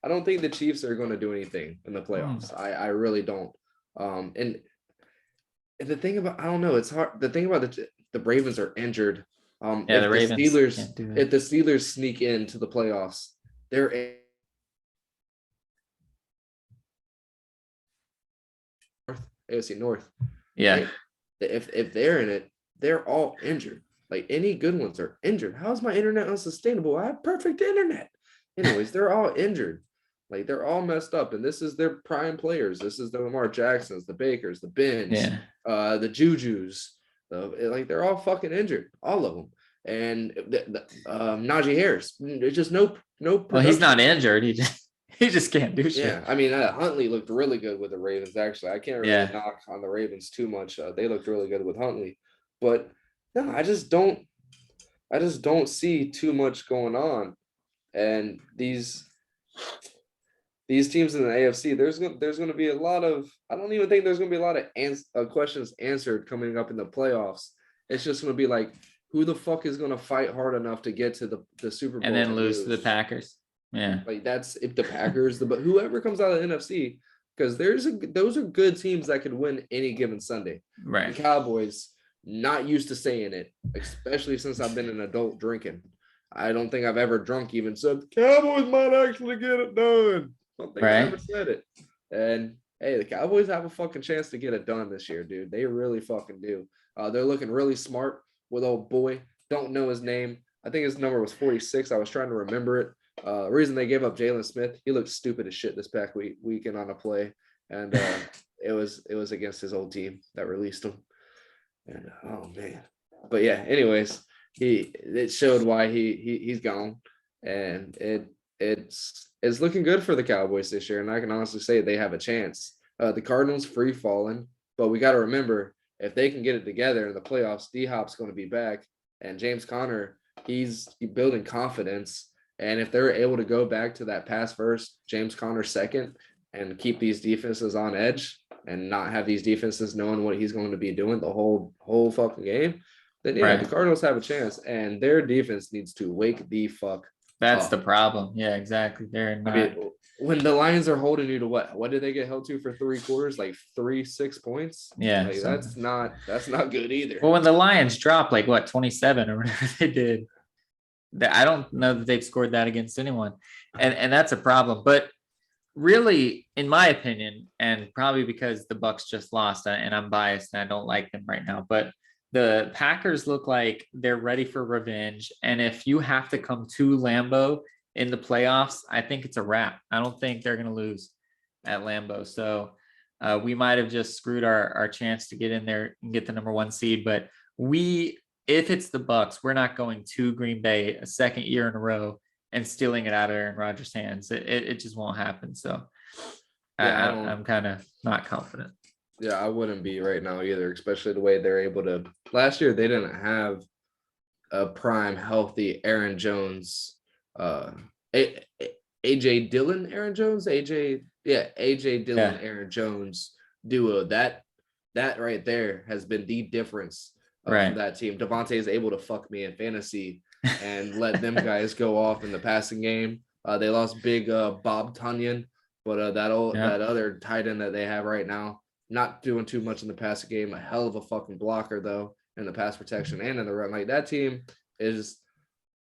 don't think the Chiefs are going to do anything in the playoffs. I really don't. And the thing about I don't know, it's hard. The thing about the Ravens are injured. The Ravens if the Steelers sneak into the playoffs, they're AFC North. Yeah. Right? If they're in it, they're all injured. Like any good ones are injured. How is my internet unsustainable? I have perfect internet. Anyways, they're all injured. Like they're all messed up. And this is their prime players. This is the Lamar Jacksons, the Bakers, the Bens, the Jujus. They're all fucking injured. All of them. And Najee Harris. There's just no Well, he's not injured. He just can't do shit. Yeah, I mean, Huntley looked really good with the Ravens. Actually, I can't really knock on the Ravens too much. They looked really good with Huntley, but no, I just don't see too much going on. And these teams in the AFC, there's going to be a lot of. I don't even think there's going to be a lot of questions answered coming up in the playoffs. It's just going to be like, who the fuck is going to fight hard enough to get to the Super Bowl and then lose to the Packers? Yeah, like that's if the Packers, but whoever comes out of the NFC, because those are good teams that could win any given Sunday. Right. The Cowboys, not used to saying it, especially since I've been an adult drinking. I don't think I've ever drunk even said the Cowboys might actually get it done. I don't think I ever said it. And hey, the Cowboys have a fucking chance to get it done this year, dude. They really fucking do. They're looking really smart with old boy. Don't know his name. I think his number was 46. I was trying to remember it. The reason they gave up Jalen Smith, he looked stupid as shit this past weekend on a play, and it was against his old team that released him. And oh man, but yeah. Anyways, it showed why he's gone, and it's looking good for the Cowboys this year, and I can honestly say they have a chance. The Cardinals free falling, but we got to remember if they can get it together in the playoffs, D-Hop's going to be back, and James Conner, he's building confidence. And if they're able to go back to that pass first, James Conner second, and keep these defenses on edge and not have these defenses knowing what he's going to be doing the whole fucking game, then the Cardinals have a chance. And their defense needs to wake the fuck That's up. the problem. Yeah, exactly. They're not. I mean, when the Lions are holding you to what did they get held to for 3 quarters? Like 6 points? Yeah. Like, that's not good either. Well, when the Lions dropped 27 or whatever they did, I don't know that they've scored that against anyone. And that's a problem. But really, in my opinion, and probably because the Bucs just lost and I'm biased and I don't like them right now, but the Packers look like they're ready for revenge. And if you have to come to Lambeau in the playoffs, I think it's a wrap. I don't think they're going to lose at Lambeau. So we might have just screwed our chance to get in there and get the number 1 seed. But if it's the Bucs, we're not going to Green Bay a second year in a row and stealing it out of Aaron Rodgers' hands. It just won't happen. So I'm kind of not confident. Yeah, I wouldn't be right now either, especially the way they're able to. Last year, they didn't have a prime, healthy Aaron Jones, AJ Dillon, Aaron Jones, AJ Dillon, Aaron Jones duo. That right there has been the difference. For that team. Devontae is able to fuck me in fantasy and let them guys go off in the passing game. They lost big Bob Tunyon, but that other tight end that they have right now, not doing too much in the passing game. A hell of a fucking blocker though in the pass protection and in the run. Like that team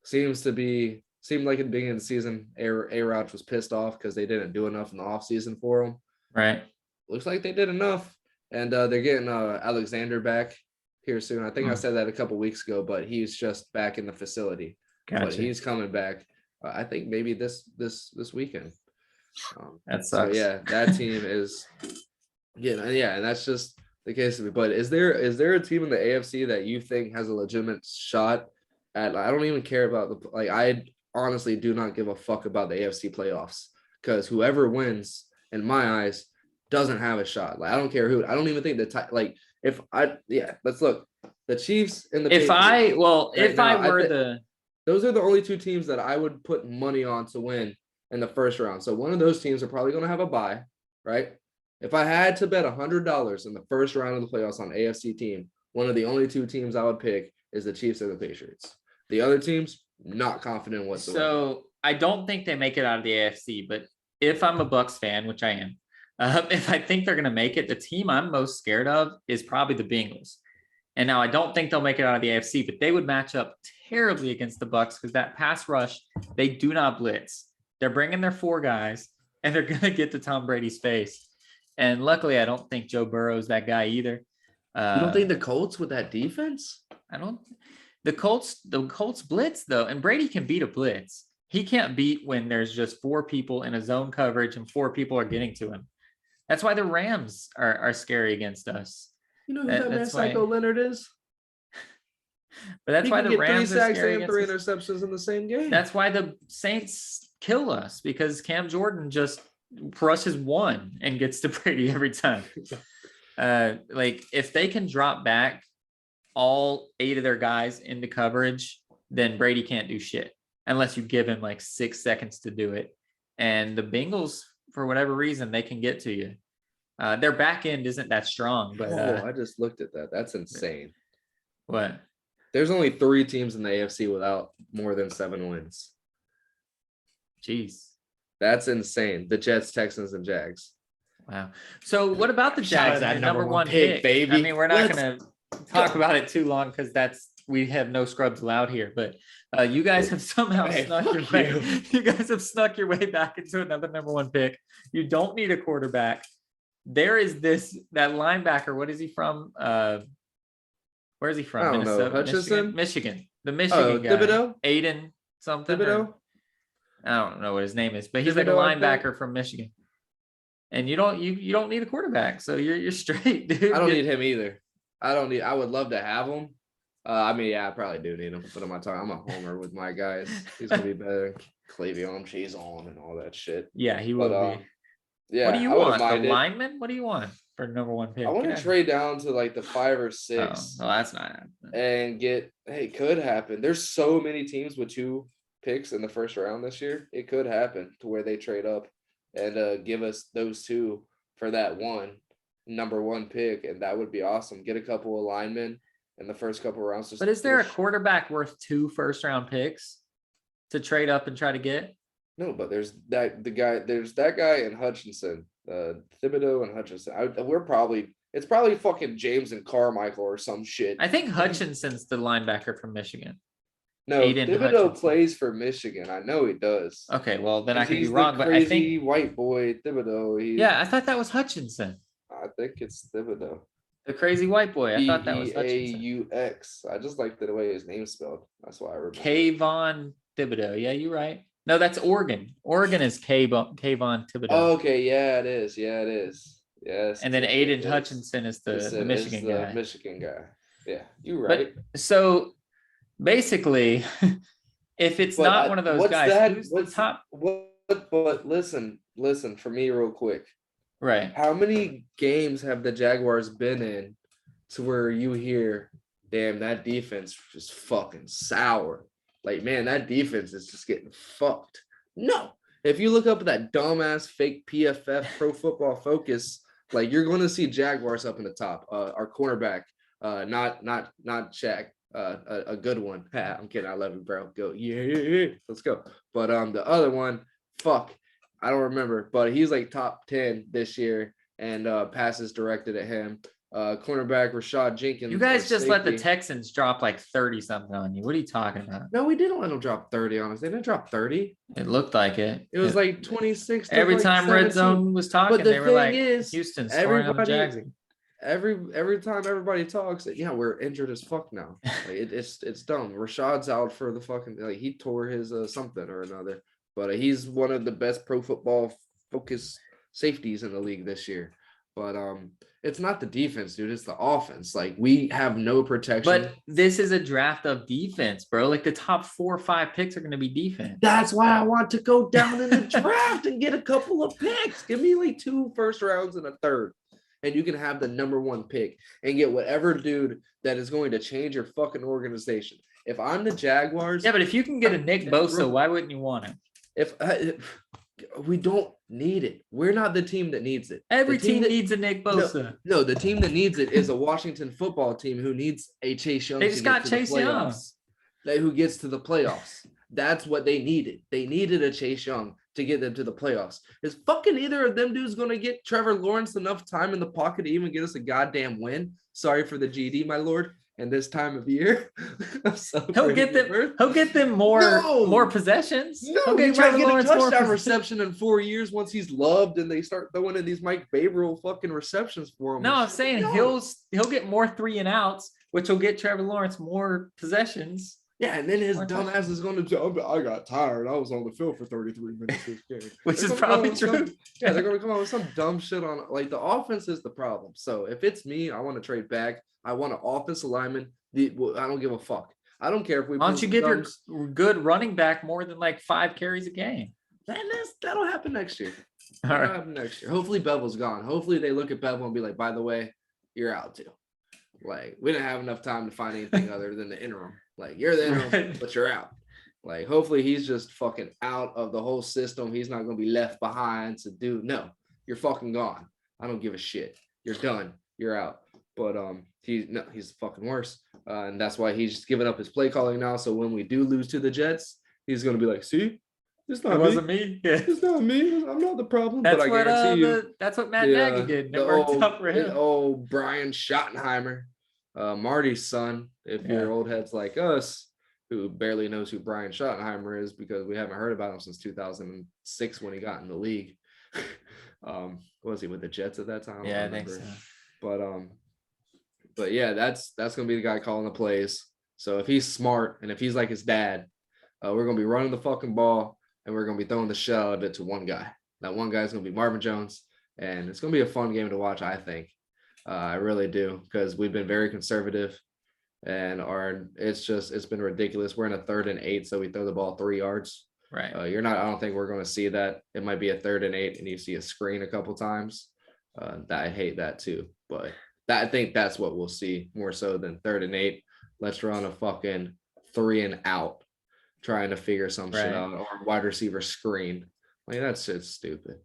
seems to be seemed like at the beginning of the season, A-Rod was pissed off because they didn't do enough in the offseason for him. Right. Looks like they did enough. And they're getting Alexander back here soon. I think I said that a couple weeks ago, but he's just back in the facility. Gotcha. But he's coming back. I think maybe this weekend. That sucks. So yeah, that team is and that's just the case of it. But is there a team in the AFC that you think has a legitimate shot at? I don't even care about I honestly do not give a fuck about the AFC playoffs, because whoever wins, in my eyes, doesn't have a shot. Like, I don't care who. I don't even think let's look. The Chiefs and the those are the only two teams that I would put money on to win in the first round. So one of those teams are probably going to have a bye, right? If I had to bet $100 in the first round of the playoffs on AFC team, one of the only two teams I would pick is the Chiefs and the Patriots. The other teams, not confident whatsoever. So I don't think they make it out of the AFC, but if I'm a Bucks fan, which I am, if I think they're going to make it, the team I'm most scared of is probably the Bengals. And now I don't think they'll make it out of the AFC, but they would match up terribly against the Bucks because that pass rush, they do not blitz. They're bringing their 4 guys, and they're going to get to Tom Brady's face. And luckily, I don't think Joe Burrow's that guy either. You don't think the Colts with that defense? I don't. The Colts blitz though, and Brady can beat a blitz. He can't beat when there's just 4 people in a zone coverage and 4 people are getting to him. That's why the Rams are scary against us. You know who that man Psycho Leonard is? But that's why the Rams 3 sacks and 3 interceptions in the same game. That's why the Saints kill us, because Cam Jordan just rushes 1 and gets to Brady every time. If they can drop back all 8 of their guys into coverage, then Brady can't do shit unless you give him 6 seconds to do it. And the Bengals, for whatever reason, they can get to you. Their back end isn't that strong, but I just looked at that. That's insane. What? There's only 3 teams in the AFC without more than 7 wins. Jeez. That's insane. The Jets, Texans, and Jags. Wow. So what about the Jags? That number one pick, baby. I mean, we're not going to talk about it too long because we have no scrubs allowed here, but you guys have somehow snuck your way. You guys have snuck your way back into another number 1 pick. You don't need a quarterback. There is that linebacker. What is he from? Where is he from? I don't know. Hutchinson? Michigan. The Michigan guy. Thibodeau? Aiden something. Thibodeau? I don't know what his name is, but he's like a linebacker from Michigan. And you don't need a quarterback, so you're straight, dude. I don't need him either. I would love to have him. I probably do need him, but I'm a homer with my guys. He's gonna be better. Cleveon, cheese on, and all that shit. Yeah, he will be. Yeah. What do you want? A lineman? What do you want for number 1 pick? I want to trade down to the 5 or 6. Oh, well, that's not happening. And it could happen. There's so many teams with 2 picks in the first round this year. It could happen to where they trade up and give us those 2 for that number 1 pick, and that would be awesome. Get a couple of linemen in the first couple of rounds. But is there a quarterback worth 2 first-round picks to trade up and try to get? No, but there's that guy and Hutchinson, Thibodeau and Hutchinson. It's probably fucking James and Carmichael or some shit. I think Hutchinson's the linebacker from Michigan. No, Thibodeau plays for Michigan. I know he does. Okay, well then I could be wrong, but I think white boy Thibodeau. I thought that was Hutchinson. I think it's Thibodeau. The crazy white boy. I thought that was Hutchinson. Thibodeaux. I just like the way his name's spelled. That's why I remember. Kayvon Thibodeau. Yeah, you're right. No, that's Oregon. Oregon is Kayvon Thibodeau. Oh, okay, yeah, it is. Yes. And then Aiden Hutchinson is the Michigan guy. Michigan guy. Yeah, you're right. But, so basically, if it's not one of those guys, who's the top? But listen for me real quick. Right. How many games have the Jaguars been in to where you hear, damn, that defense is fucking sour? Like, man, that defense is just getting fucked. No. If you look up that dumbass fake PFF Pro Football Focus, you're going to see Jaguars up in the top. Our cornerback, not Shaq, a good one. I'm kidding. I love you, bro. Go. Yeah. Let's go. But the other one, I don't remember. But he's top 10 this year, and passes directed at him. cornerback Rashad Jenkins. You guys just let the safety. Texans drop like 30 something on you. What are you talking about? No, we didn't let them drop 30 on us. They didn't drop 30. It looked like it. It was like 26 to Every like time 17. Red Zone was talking, But the they were thing like, is, Houston scoring on the Jags. every time everybody talks, yeah, we're injured as fuck now. Like it's dumb. Rashad's out for the fucking, like, he tore his something or another. But he's one of the best pro football focused safeties in the league this year. But it's not the defense, dude. It's the offense. Like, we have no protection. But this is a draft of defense, bro. Like, the top 4 or 5 picks are going to be defense. That's why I want to go down in the draft and get a couple of picks. Give me like 2 first rounds and a third. And you can have the number 1 pick and get whatever dude that is going to change your fucking organization. If I'm the Jaguars. Yeah, but if you can get a Nick Bosa, why wouldn't you want him? If we don't need it. We're not the team that needs it. Every team needs a Nick Bosa. No, the team that needs it is a Washington football team who needs a Chase Young. They just got Chase Young. Who gets to the playoffs. That's what they needed. They needed a Chase Young to get them to the playoffs. Is fucking either of them dudes going to get Trevor Lawrence enough time in the pocket to even get us a goddamn win? Sorry for the GD, my lord. And this time of year, he'll get them more possessions. No, he'll get Trevor Lawrence a touchdown reception in 4 years once he's loved and they start throwing in these Mike Baberill fucking receptions for him. No, I'm saying he'll get more 3 and outs, which will get Trevor Lawrence more possessions. Yeah, and then his dumb ass is going to say, I got tired. I was on the field for 33 minutes this game. Which is probably true. Yeah, they're going to come out with some dumb shit on, like, the offense is the problem. So if it's me, I want to trade back. I want an offensive lineman. I don't give a fuck. I don't care if we. Why don't you give your good running back more than like 5 carries a game? That'll happen next year. That'll happen next year. Hopefully Bevel's gone. Hopefully they look at Bevel and be like, by the way, you're out too. Like, we didn't have enough time to find anything other than the interim. Like, you're the interim, but you're out. Like, hopefully he's just fucking out of the whole system. He's not going to be left behind to do. No, you're fucking gone. I don't give a shit. You're done. You're out. But he's fucking worse. And that's why he's just giving up his play calling now. So when we do lose to the Jets, he's going to be like, see, it's not me. It wasn't me. Yeah. It's not me. I'm not the problem. That's but I guarantee you. That's what Matt Nagy did. It worked out for him. Oh, Brian Schottenheimer, Marty's son. If you're old heads like us, who barely knows who Brian Schottenheimer is because we haven't heard about him since 2006 when he got in the league. Was he with the Jets at that time? Yeah, I think so. But yeah, that's gonna be the guy calling the plays. So if he's smart and if he's like his dad, we're gonna be running the fucking ball and we're gonna be throwing the shell out of it to one guy. That one guy's gonna be Marvin Jones, and it's gonna be a fun game to watch. I think, I really do, because we've been very conservative, and it's been ridiculous. We're in a 3rd and 8, so we throw the ball 3 yards. Right. I don't think we're gonna see that. It might be a 3rd and 8, and you see a screen a couple times. I hate that too, but. I think that's what we'll see more so than 3rd and 8. Let's run a fucking 3 and out, trying to figure some shit out, or wide receiver screen. Like, that shit's stupid.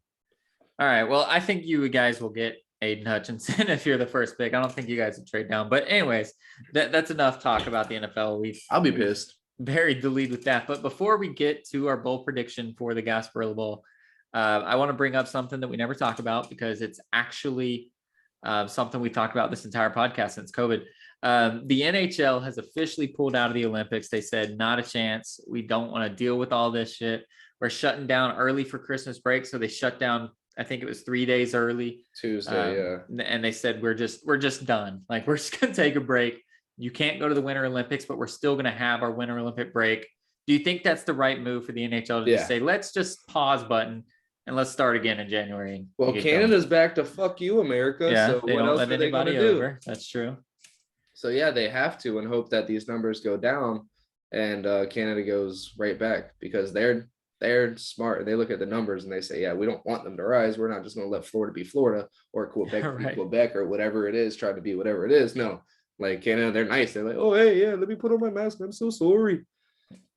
All right. Well, I think you guys will get Aiden Hutchinson if you're the first pick. I don't think you guys will trade down. But anyways, that's enough talk about the NFL. I'll be pissed. Buried the lead with that. But before we get to our bowl prediction for the Gasparilla Bowl, I want to bring up something that we never talk about because it's actually something we talked about this entire podcast since COVID. The NHL has officially pulled out of the Olympics. They said, not a chance. We don't want to deal with all this shit. We're shutting down early for Christmas break. So they shut down, I think it was 3 days early. Tuesday, yeah. And they said, we're just done. Like, we're just going to take a break. You can't go to the Winter Olympics, but we're still going to have our Winter Olympic break. Do you think that's the right move for the NHL to just say, let's just pause button and let's start again in January? Well, Canada's back to fuck you, America. Yeah, so what else are they going to do? That's true. So yeah, they have to, and hope that these numbers go down and Canada goes right back, because they're smart. They look at the numbers and they say, yeah, we don't want them to rise. We're not just going to let Florida be Florida or Quebec be Quebec or whatever it is, try to be whatever it is. No, like Canada, they're nice. They're like, oh, hey, yeah, let me put on my mask. I'm so sorry.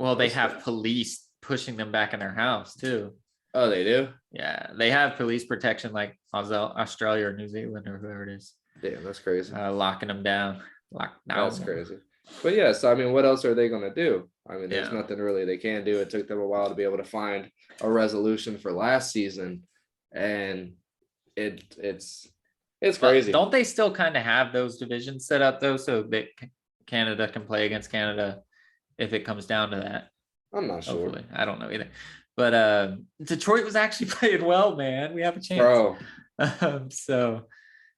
Well, they have police pushing them back in their house too. Oh, they do? Yeah, they have police protection like Australia or New Zealand or whoever it is. Damn, that's crazy. Locking them down. That's crazy. But yeah, so I mean, what else are they going to do? I mean, there's nothing really they can do. It took them a while to be able to find a resolution for last season, and it's It's But crazy. don't they still kind of have those divisions set up though, so that Canada can play against Canada if it comes down to that? I'm not sure, Hopefully, I don't know either. But Detroit was actually playing well, man. We have a chance. bro. So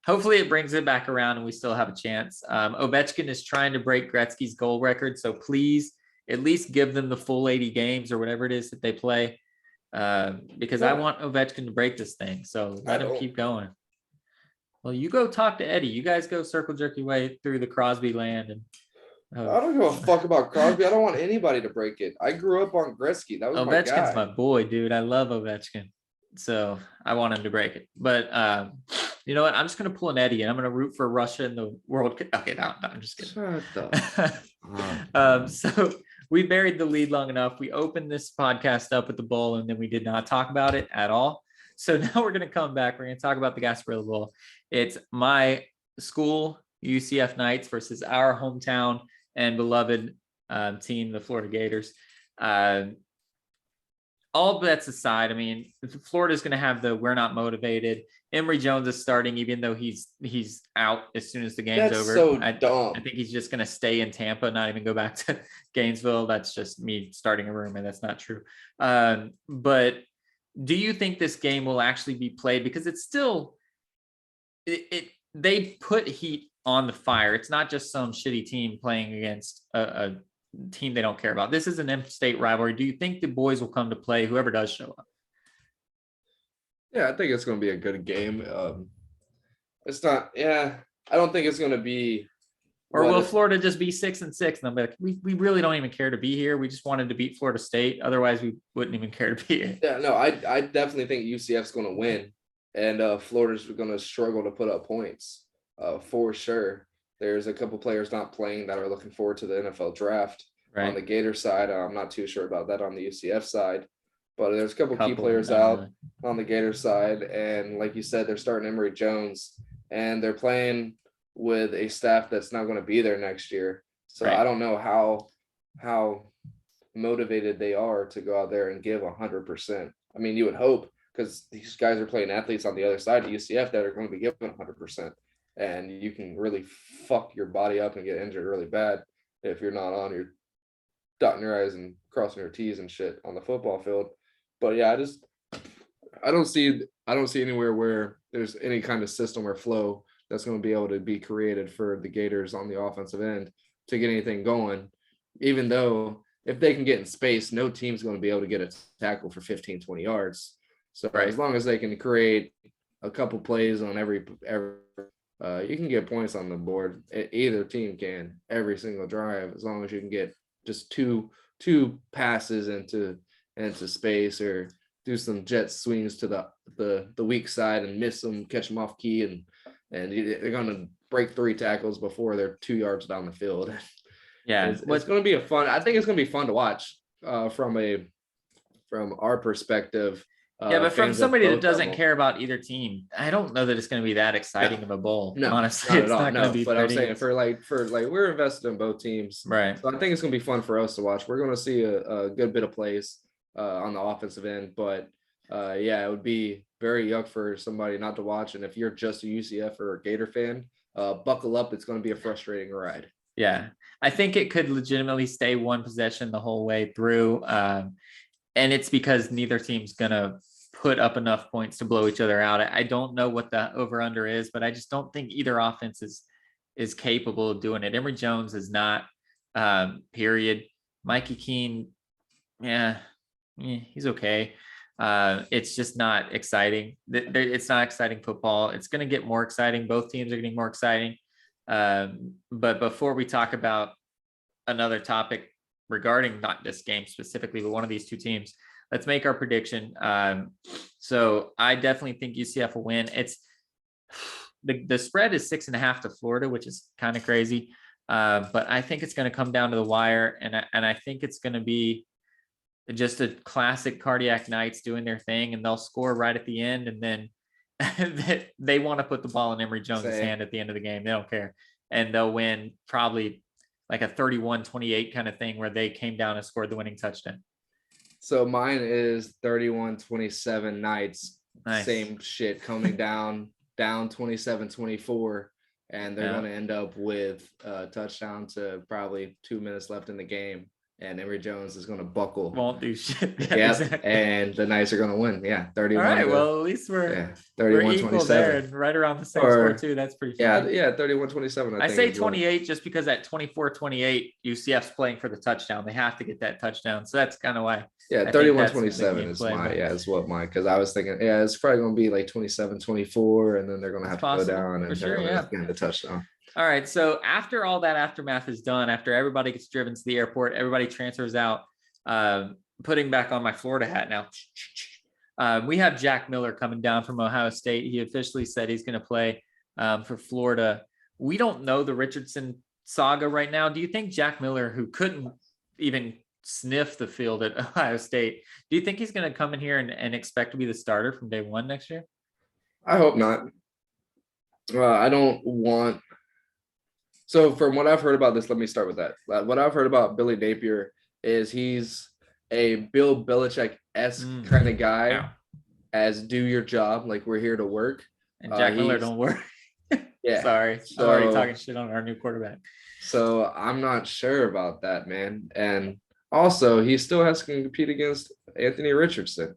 hopefully it brings it back around and we still have a chance. Ovechkin is trying to break Gretzky's goal record, so please at least give them the full 80 games or whatever it is that they play, because I want Ovechkin to break this thing. So let him keep going. Well, you go talk to Eddie. You guys go circle jerk your way through the Crosby land. And I don't give a fuck about Crosby. I don't want anybody to break it. I grew up on Gretzky. That was Ovechkin's my my boy, dude. I love Ovechkin. So I want him to break it. But you know what? I'm just gonna pull an Eddie and I'm gonna root for Russia in the World Cup. Okay, no, I'm just kidding. Shut the So we buried the lead long enough. We opened this podcast up with the bowl and then we did not talk about it at all. So now we're gonna come back. We're gonna talk about the Gasparilla Bowl. It's my school, UCF Knights, versus our hometown and beloved team, the Florida Gators. All bets aside, I mean, Florida's going to have the we're not motivated. Emory Jones is starting, even though he's out as soon as the game's over. So dumb. I think he's just going to stay in Tampa, not even go back to Gainesville. That's just me starting a rumor. That's not true. But do you think this game will actually be played? Because it's still, they put heat on the fire. It's not just some shitty team playing against a team they don't care about. This is an in-state rivalry. Do you think the boys will come to play, whoever does show up? Yeah, I think it's going to be a good game. It's not. Yeah, I don't think it's going to be. Or will Florida just be 6-6? And they'll be like, we really don't even care to be here. We just wanted to beat Florida State. Otherwise, we wouldn't even care to be here. Yeah, no, I definitely think UCF's going to win, and Florida's going to struggle to put up points for sure. There's a couple players not playing that are looking forward to the NFL draft. Right. On the Gator side, I'm not too sure about that on the UCF side, but there's a couple key players out on the Gator side, and like you said, they're starting Emory Jones, and they're playing with a staff that's not going to be there next year. So I don't know how motivated they are to go out there and give 100%. I mean, you would hope, because these guys are playing athletes on the other side of UCF that are going to be giving 100%. And you can really fuck your body up and get injured really bad if you're not on your dotting your I's and crossing your T's and shit on the football field. But yeah, I don't see anywhere where there's any kind of system or flow that's going to be able to be created for the Gators on the offensive end to get anything going. Even though if they can get in space, no team's going to be able to get a tackle for 15, 20 yards. So as long as they can create a couple plays on every you can get points on the board. Either team can every single drive, as long as you can get just two passes into space, or do some jet swings to the weak side and miss them, catch them off key, and they're gonna break 3 tackles before they're 2 yards down the field. Yeah, it's gonna be I think it's gonna be fun to watch from our perspective. Yeah, but from somebody that doesn't care about either team, I don't know that it's going to be that exciting of a bowl. No, honestly, it's not going to be. But I'm saying for we're invested in both teams, right? So I think it's going to be fun for us to watch. We're going to see a good bit of plays on the offensive end, but yeah, it would be very yuck for somebody not to watch. And if you're just a UCF or a Gator fan, buckle up. It's going to be a frustrating ride. Yeah, I think it could legitimately stay one possession the whole way through. And it's because neither team's going to put up enough points to blow each other out. I don't know what the over-under is, but I just don't think either offense is capable of doing it. Emory Jones is not, period. Mikey Keene, he's okay. It's just not exciting. It's not exciting football. It's going to get more exciting. Both teams are getting more exciting. But before we talk about another topic regarding not this game specifically, but one of these two teams, let's make our prediction. So I definitely think UCF will win. It's the spread is 6.5 to Florida, which is kind of crazy. But I think it's going to come down to the wire, and I think it's going to be just a classic Cardiac Knights doing their thing, and they'll score right at the end, and then they want to put the ball in Emory Jones' hand at the end of the game. They don't care, and they'll win probably like a 31-28 kind of thing where they came down and scored the winning touchdown. So mine is 31-27 Knights. Nice. Same shit coming down down 27-24, and they're Yeah. going to end up with a touchdown to probably 2 minutes left in the game, and Emory Jones is going to buckle. Won't do shit. Yeah, Exactly. and the Knights are going to win. Yeah, 31. All right. Well, at least yeah, we're equal there 31-27. and right around the same Or score too. That's pretty funny. yeah, 31-27. I think say is what- 28 just because at 24-28, UCF's playing for the touchdown. They have to get that touchdown. So that's kind of why. Yeah, I think that's the 31-27 game is plan, my but- is what my because I was thinking it's probably gonna be like 27-24, and then they're gonna have It's to possible, go down for and sure, they're yeah. gonna get the touchdown. All right. So after all that aftermath is done, after everybody gets driven to the airport, everybody transfers out, putting back on my Florida hat now. We have Jack Miller coming down from Ohio State. He officially said he's going to play for Florida. We don't know the Richardson saga right now. Do you think Jack Miller, who couldn't even sniff the field at Ohio State, do you think he's going to come in here and expect to be the starter from day one next year? I hope not. I don't want. So from what I've heard about this, let me start with that. What I've heard about Billy Napier is he's a Bill Belichick-esque kind of guy, Yeah. as do your job, like we're here to work. And Jack Miller he's- don't work. Yeah. Sorry. I'm already So- talking shit on our new quarterback. So I'm not sure about that, man. And also, he still has to compete against Anthony Richardson.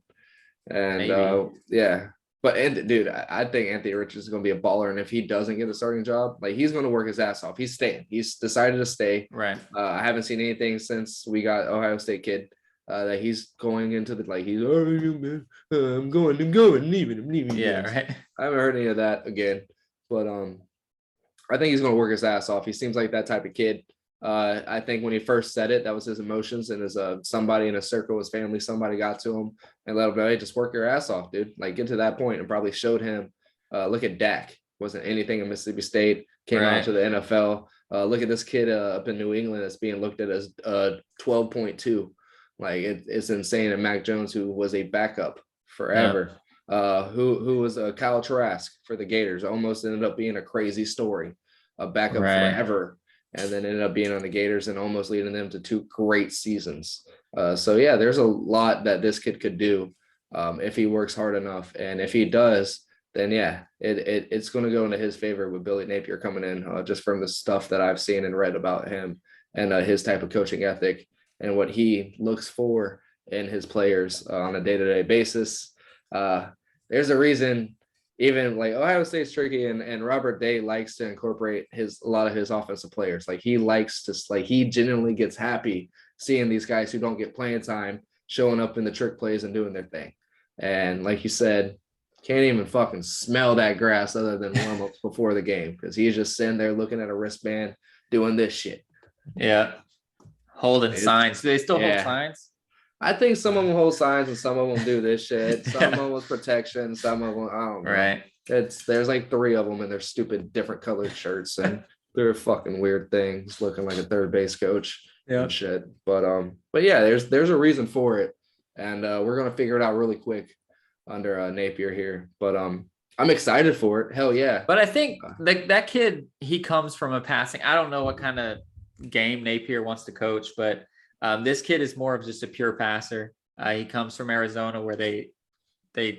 And Maybe. yeah, but dude, I think Anthony Richardson is going to be a baller. And if he doesn't get a starting job, like he's going to work his ass off. He's staying. He's decided to stay. Right. I haven't seen anything since we got Ohio State kid that he's going into the he's all right, man. I'm going, leaving him. Yeah. Right. I haven't heard any of that again, but I think he's going to work his ass off. He seems like that type of kid. I think when he first said it, that was his emotions, and as somebody in a circle, his family, somebody got to him and let him know, hey, just work your ass off, dude. Like get to that point, and probably showed him. Look at Dak, wasn't anything in Mississippi State, came out to the NFL. Look at this kid up in New England that's being looked at as 12.2. Like it's insane. And Mac Jones, who was a backup forever, who was Kyle Trask for the Gators, almost ended up being a crazy story, a backup forever, and then ended up being on the Gators and almost leading them to 2 great seasons. So yeah, there's a lot that this kid could do if he works hard enough, and if he does, then yeah, it's going to go into his favor with Billy Napier coming in, just from the stuff that I've seen and read about him and his type of coaching ethic and what he looks for in his players on a day-to-day basis. There's a reason, even like Ohio State's tricky, and Robert Day likes to incorporate a lot of his offensive players. Like he likes to, he genuinely gets happy seeing these guys who don't get playing time showing up in the trick plays and doing their thing. And like you said, can't even fucking smell that grass other than warm-ups before the game, because he's just sitting there looking at a wristband doing this shit. Yeah. Holding signs. Do they still hold signs? I think some of them hold signs and some of them do this shit. Some of them with protection, some of them, I don't know. Right. There's like 3 of them in their stupid different colored shirts, and they're fucking weird things, looking like a third base coach and shit. But yeah, there's a reason for it, and we're gonna figure it out really quick under Napier here. But I'm excited for it. Hell yeah. But I think that kid, he comes from a passing. I don't know what kind of game Napier wants to coach, but this kid is more of just a pure passer. He comes from Arizona, where they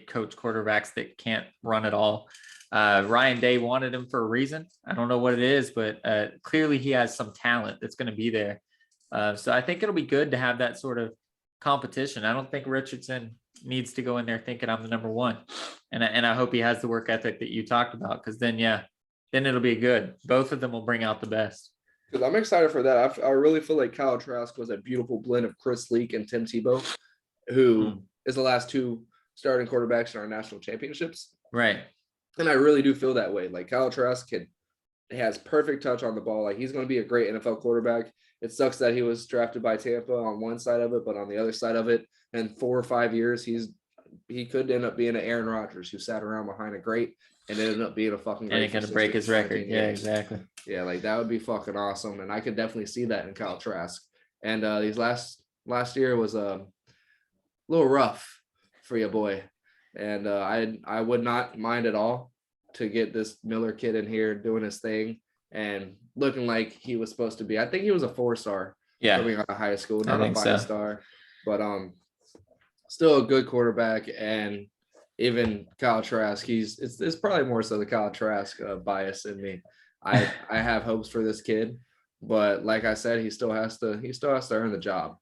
coach quarterbacks that can't run at all. Ryan Day wanted him for a reason. I don't know what it is, but clearly he has some talent that's going to be there. So I think it'll be good to have that sort of competition. I don't think Richardson needs to go in there thinking I'm the number one. And I hope he has the work ethic that you talked about, because then it'll be good. Both of them will bring out the best. Because I'm excited for that. I really feel like Kyle Trask was a beautiful blend of Chris Leak and Tim Tebow, who is the last 2 starting quarterbacks in our national championships. Right. And I really do feel that way. Like Kyle Trask has perfect touch on the ball. Like he's going to be a great NFL quarterback. It sucks that he was drafted by Tampa on one side of it, but on the other side of it, in 4 or 5 years, he could end up being an Aaron Rodgers who sat around behind a great and ended up being a fucking great. And it can break his record. Yeah, exactly. Yeah, like that would be fucking awesome. And I could definitely see that in Kyle Trask. And these last year was a little rough for your boy. And I would not mind at all to get this Miller kid in here doing his thing and looking like he was supposed to be. I think he was a 4-star coming out of high school, not a 5-star. But still a good quarterback. And even Kyle Trask, it's probably more so the Kyle Trask bias in me. I have hopes for this kid, but like I said, he still has to earn the job.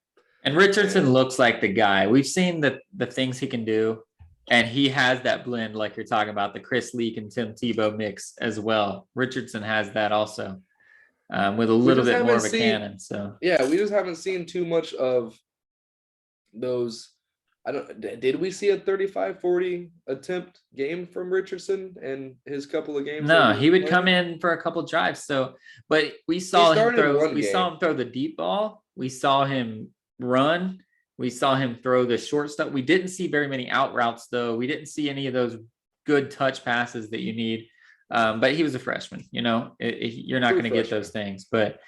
And Richardson looks like the guy. We've seen the things he can do, and he has that blend, like you're talking about, the Chris Leak and Tim Tebow mix as well. Richardson has that also, with a little bit more of a cannon. So yeah, we just haven't seen too much of those. Did we see a 35-40 attempt game from Richardson and his couple of games? No, he would come in for a couple drives. So, but we saw him throw the deep ball. We saw him run. We saw him throw the short stuff. We didn't see very many out routes, though. We didn't see any of those good touch passes that you need. But he was a freshman. You know, you're not going to get those things. But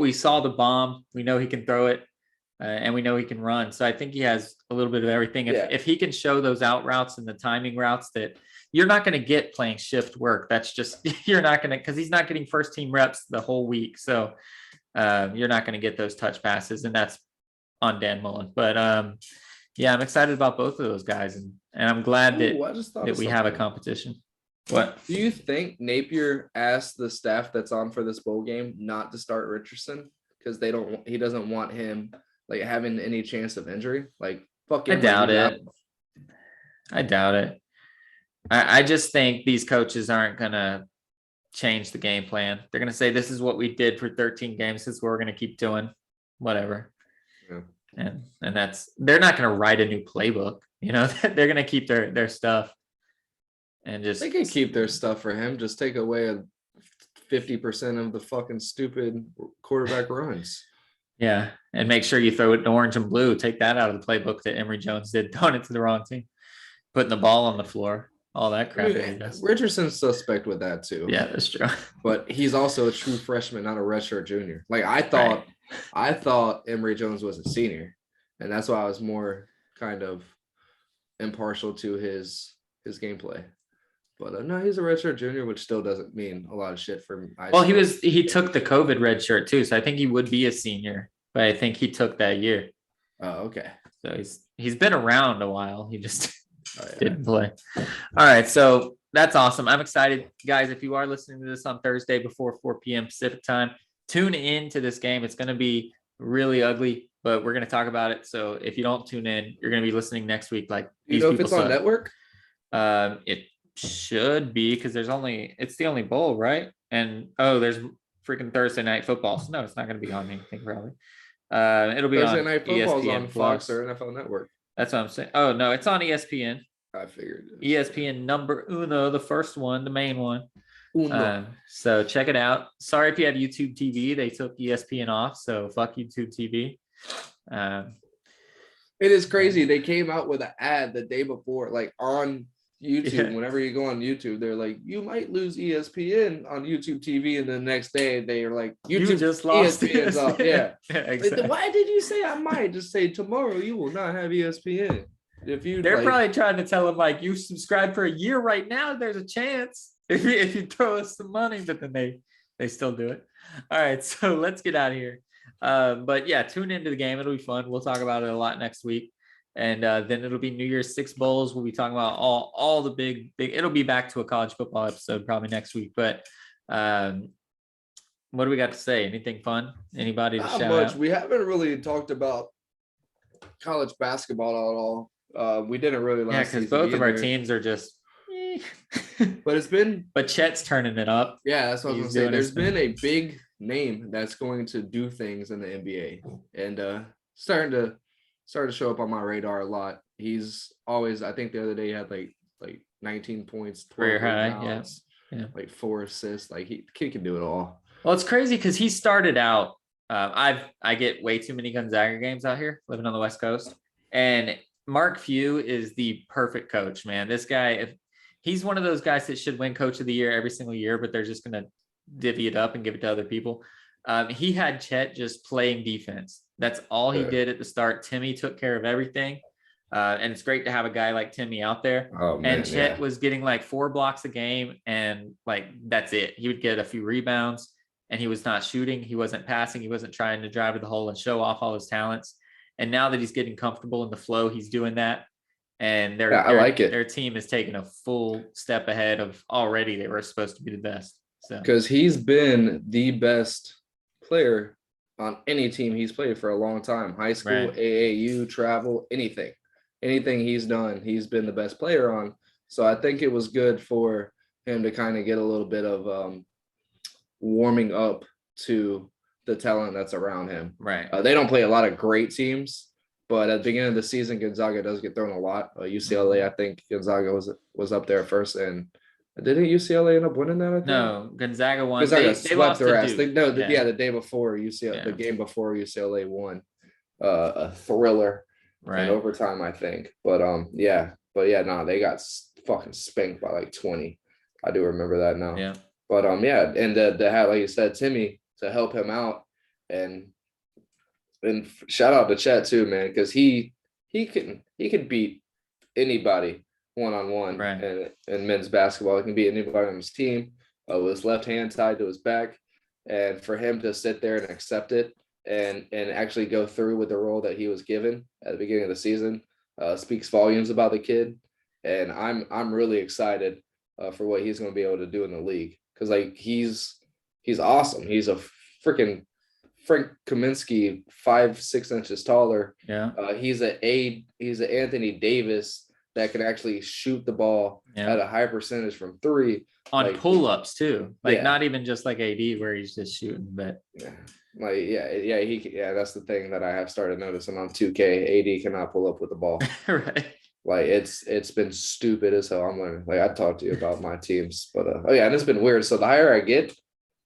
we saw the bomb. We know he can throw it. And we know he can run. So I think he has a little bit of everything. If he can show those out routes and the timing routes that you're not going to get playing shift work, that's just, you're not going to, because he's not getting first team reps the whole week. So you're not going to get those touch passes, and that's on Dan Mullen. But yeah, I'm excited about both of those guys. And I'm glad that we have a competition. What? Do you think Napier asked the staff that's on for this bowl game not to start Richardson because he doesn't want him like having any chance of injury? Like, fucking, I doubt it. I just think these coaches aren't gonna change the game plan. They're gonna say, this is what we did for 13 games. This is what we're gonna keep doing. Whatever. Yeah. And that's, they're not gonna write a new playbook. You know, they're gonna keep their stuff. And just, they can keep their stuff for him. Just take away 50% of the fucking stupid quarterback runs. Yeah, and make sure you throw it in orange and blue. Take that out of the playbook that Emory Jones did, throwing it to the wrong team, putting the ball on the floor, all that crap. Richardson's suspect with that too. Yeah, that's true. But he's also a true freshman, not a redshirt junior. Like I thought Emory Jones was a senior, and that's why I was more kind of impartial to his gameplay. But no, he's a redshirt junior, which still doesn't mean a lot of shit for me. Well, he took the COVID red shirt too, so I think he would be a senior, but I think he took that year. Oh, okay. So he's been around a while. He just didn't play. All right, so that's awesome. I'm excited, guys. If you are listening to this on Thursday before 4 p.m. Pacific time, tune in to this game. It's going to be really ugly, but we're going to talk about it. So if you don't tune in, you're going to be listening next week. Like, you know if it's on network? It should be, because it's the only bowl, right? And there's freaking Thursday night football. So no, it's not going to be on anything probably. It'll be Thursday on night football's ESPN on Fox or NFL Network. That's what I'm saying. Oh no, it's on ESPN. I figured ESPN number uno, the first one, the main one. Uno. So check it out. Sorry if you have YouTube TV, they took ESPN off, so fuck YouTube TV. It is crazy. They came out with an ad the day before, like on YouTube. Yeah. Whenever you go on YouTube, they're like, you might lose ESPN on YouTube TV, and the next day they are like, YouTube you just lost ESPN's up. Yeah. Exactly. Like, why did you say I might? Just say tomorrow you will not have ESPN. They're probably trying to tell them, like, you subscribe for a year right now, there's a chance if you throw us some money, but then they still do it. All right, so let's get out of here. But yeah, tune into the game. It'll be fun. We'll talk about it a lot next week. And then it'll be New Year's 6 bowls. We'll be talking about all the big, it'll be back to a college football episode probably next week. But what do we got to say? Anything fun? Anybody to shout out? We haven't really talked about college basketball at all. We didn't really last season. Yeah, because both of our teams are just but Chet's turning it up. Yeah, that's what I was gonna say. There's been a big name that's going to do things in the NBA, and starting to show up on my radar a lot. He's always, I think the other day he had like 19 points, 12 rebounds, like 4 assists. Like kid can do it all. Well, it's crazy because he started out. I get way too many Gonzaga games out here living on the West Coast, and Mark Few is the perfect coach, man. This guy, he's one of those guys that should win Coach of the Year every single year, but they're just going to divvy it up and give it to other people. He had Chet just playing defense. That's all he did at the start. Timmy took care of everything. And it's great to have a guy like Timmy out there. Oh, man, and Chet was getting like 4 blocks a game, and like that's it. He would get a few rebounds, and he was not shooting. He wasn't passing. He wasn't trying to drive to the hole and show off all his talents. And now that he's getting comfortable in the flow, he's doing that. and Yeah, I like it their team is taking a full step ahead of already they were supposed to be the best. So because he's been the best player on any team he's played for a long time. High school, right. AAU, travel, anything he's done, he's been the best player on. So I think it was good for him to kind of get a little bit of warming up to the talent that's around him. Right. They don't play a lot of great teams, but at the beginning of the season, Gonzaga does get thrown a lot. UCLA, I think Gonzaga was up there first, and didn't UCLA end up winning that? I think No, Gonzaga won. Gonzaga They swept lost their to ass. Duke. The day before UCLA, the Yeah. game before UCLA won, a thriller in Right. overtime, I think. But no, they got fucking spanked by like 20. I do remember that now. Yeah. But yeah, and to have, like you said, Timmy to help him out, and shout out to Chet too, man, because he can beat anybody one-on-one Right. in men's basketball. He can beat anybody on his team with his left hand tied to his back, and for him to sit there and accept it and actually go through with the role that he was given at the beginning of the season speaks volumes about the kid. And I'm really excited for what he's going to be able to do in the league, because like he's awesome. He's a freaking Frank Kaminsky, 5'6" inches taller. Yeah. He's an Anthony Davis that can actually shoot the ball at a high percentage from three on like, pull-ups too. Like yeah. not even just like AD where he's just shooting, but that's the thing that I have started noticing on 2K. AD cannot pull up with the ball. Right. Like it's been stupid as hell. I'm learning. Like I talked to you about my teams, but and it's been weird. So the higher I get,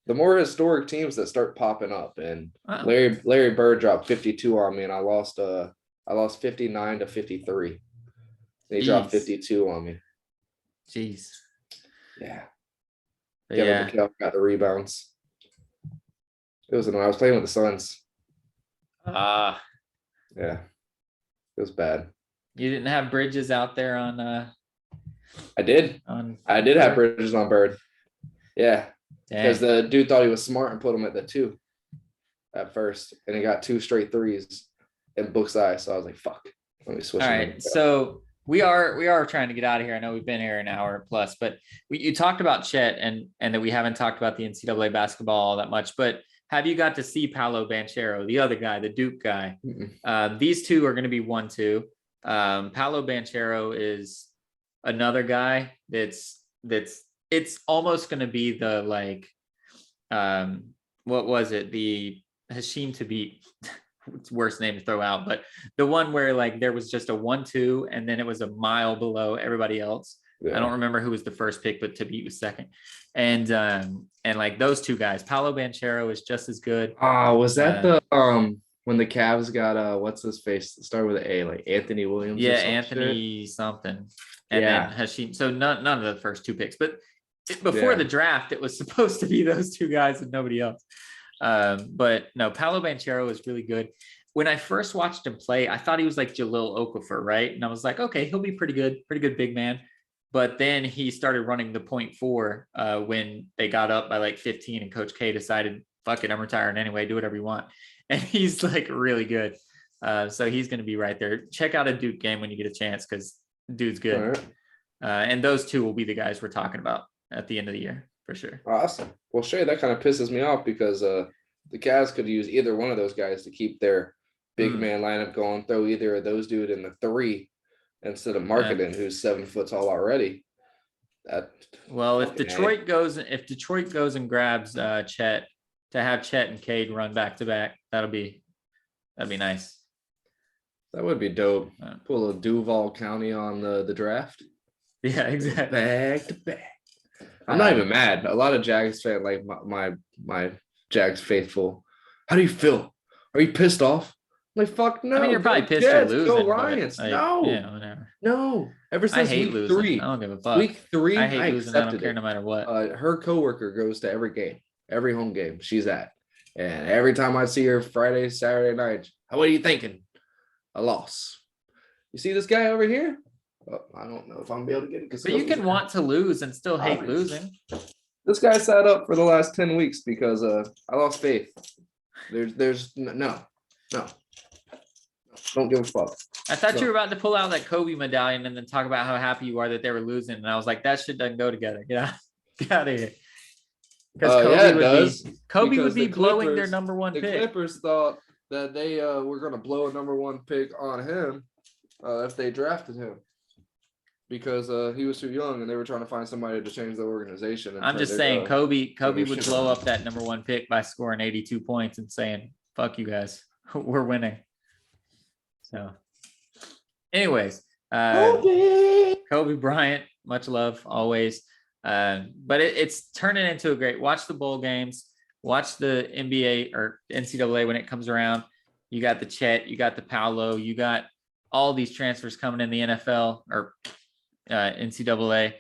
the more historic teams that start popping up. And Wow. Larry Bird dropped 52 on me, and I lost 59 to 53. He dropped 52 on me. Jeez. Yeah. But Kevin McHale got the rebounds. It was when I was playing with the Suns. Yeah. It was bad. You didn't have Bridges out there on I did. I did have Bridges on Bird. Yeah. Because the dude thought he was smart and put him at the 2 at first, and he got 2 straight threes in Book's eye. So I was like, "Fuck, let me switch." All right, so we are trying to get out of here. I know we've been here an hour plus, but you talked about Chet and that we haven't talked about the NCAA basketball all that much. But have you got to see Paolo Banchero, the other guy, the Duke guy? These two are going to be 1-2. Paolo Banchero is another guy that's it's almost going to be the like, what was it? The Hashim Thabit, it's worst name to throw out, but the one where like there was just a 1-2 and then it was a mile below everybody else. Yeah. I don't remember who was the first pick, but Thabit was second. And like those two guys, Paolo Banchero is just as good. Was that the when the Cavs got what's his face? Started with an A, like Anthony Williams. Yeah, Anthony something. And then Hashim. So none of the first two picks, but before the draft, it was supposed to be those two guys and nobody else. But no, Paolo Banchero is really good. When I first watched him play, I thought he was like Jahlil Okafor, right? And I was like, okay, he'll be pretty good big man. But then he started running the 0.4 when they got up by like 15 and Coach K decided, fuck it, I'm retiring anyway, do whatever you want. And he's like really good. So he's going to be right there. Check out a Duke game when you get a chance, because dude's good. Right. And those two will be the guys we're talking about at the end of the year for sure. Awesome. Well, Shay, that kind of pisses me off because the Cavs could use either one of those guys to keep their big man lineup going. Throw either of those dude in the 3 instead of Marketing, who's 7 foot tall already. If Detroit goes and grabs Chet, to have Chet and Cade run back to back, that'd be nice. That would be dope. Pull a Duval County on the draft. Yeah, exactly. Back to back. I'm not even mad. A lot of Jags fans, like my Jags faithful. How do you feel? Are you pissed off? I'm like, fuck no. I mean, you're probably pissed you're losing. Go Lions. Like, no. Yeah, whatever. No. Ever since week losing. 3. I don't give a fuck. Week 3, I hate losing. I don't care no matter what. Her coworker goes to every game, every home game she's at. And every time I see her Friday, Saturday night, what are you thinking? A loss. You see this guy over here? I don't know if I'm gonna be able to get it. But you can want to lose and still hate losing. This guy sat up for the last 10 weeks because I lost faith. There's no. Don't give a fuck. I thought you were about to pull out that Kobe medallion and then talk about how happy you are that they were losing. And I was like, that shit doesn't go together. Get out of here. Because Kobe would be blowing their number one pick. The Clippers thought that they were going to blow a number one pick on him if they drafted him. Because he was too young and they were trying to find somebody to change the organization. I'm just saying Kobe would blow up that number one pick by scoring 82 points and saying, fuck you guys, we're winning. So anyways, Kobe Bryant, much love always. But it's turning into a great, watch the bowl games, watch the NBA or NCAA when it comes around. You got the Chet, you got the Paolo, you got all these transfers coming in the NFL or NCAA,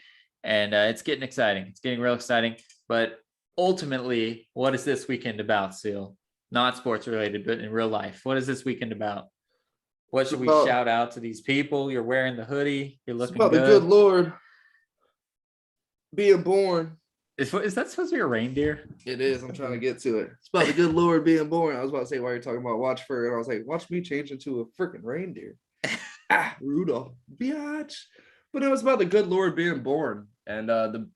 and it's getting exciting. It's getting real exciting. But ultimately, what is this weekend about, Seal? Not sports related, but in real life. What is this weekend about? What should we shout out to these people? You're wearing the hoodie. You're looking good. The good Lord being born. Is that supposed to be a reindeer? It is. I'm trying to get to it. It's about the good Lord being born. I was about to say while you're talking about watch fur, and I was like, watch me change into a freaking reindeer. Rudolph, biatch. But it was about the good Lord being born, and the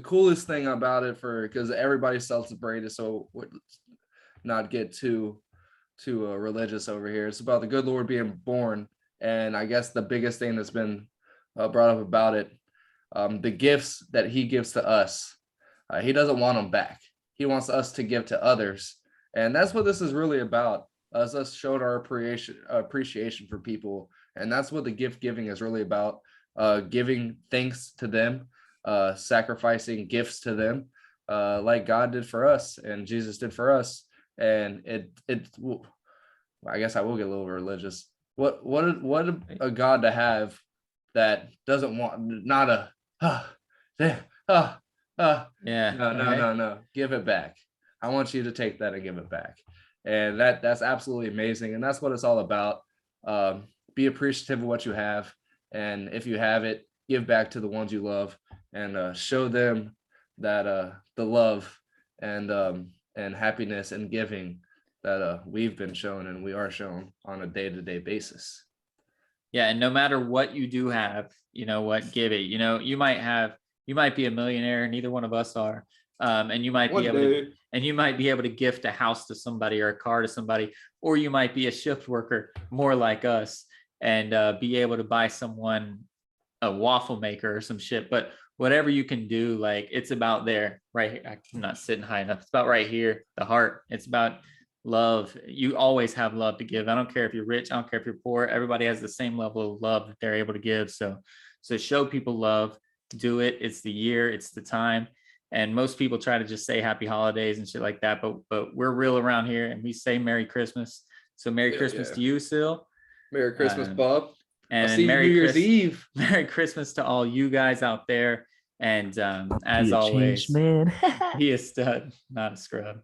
coolest thing about it because everybody celebrated, so not get too religious over here. It's about the good Lord being born, and I guess the biggest thing that's been brought up about it, the gifts that He gives to us, He doesn't want them back. He wants us to give to others, and that's what this is really about. Us showing our appreciation for people, and that's what the gift giving is really about. Giving thanks to them, sacrificing gifts to them, like God did for us and Jesus did for us. And I guess I will get a little religious. What a God to have that doesn't want no, give it back. I want you to take that and give it back. And that's absolutely amazing. And that's what it's all about. Be appreciative of what you have. And if you have it, give back to the ones you love and show them that the love and happiness and giving that we've been shown and we are shown on a day-to-day basis. Yeah, and no matter what you do have, you know what, give it. You know, you might be a millionaire, neither one of us are. And you might be able to gift a house to somebody or a car to somebody, or you might be a shift worker more like us and be able to buy someone a waffle maker or some shit. But whatever you can do, like, it's about there, right? I'm not sitting high enough. It's about right here, the heart. It's about love. You always have love to give. I don't care if you're rich. I don't care if you're poor. Everybody has the same level of love that they're able to give. So show people love. Do it. It's the year. It's the time. And most people try to just say happy holidays and shit like that. But we're real around here and we say Merry Christmas. So Merry Christmas to you, Sil. Merry Christmas, Bob. And Merry New Year's Eve. Merry Christmas to all you guys out there. And as always, man. be a stud, not a scrub.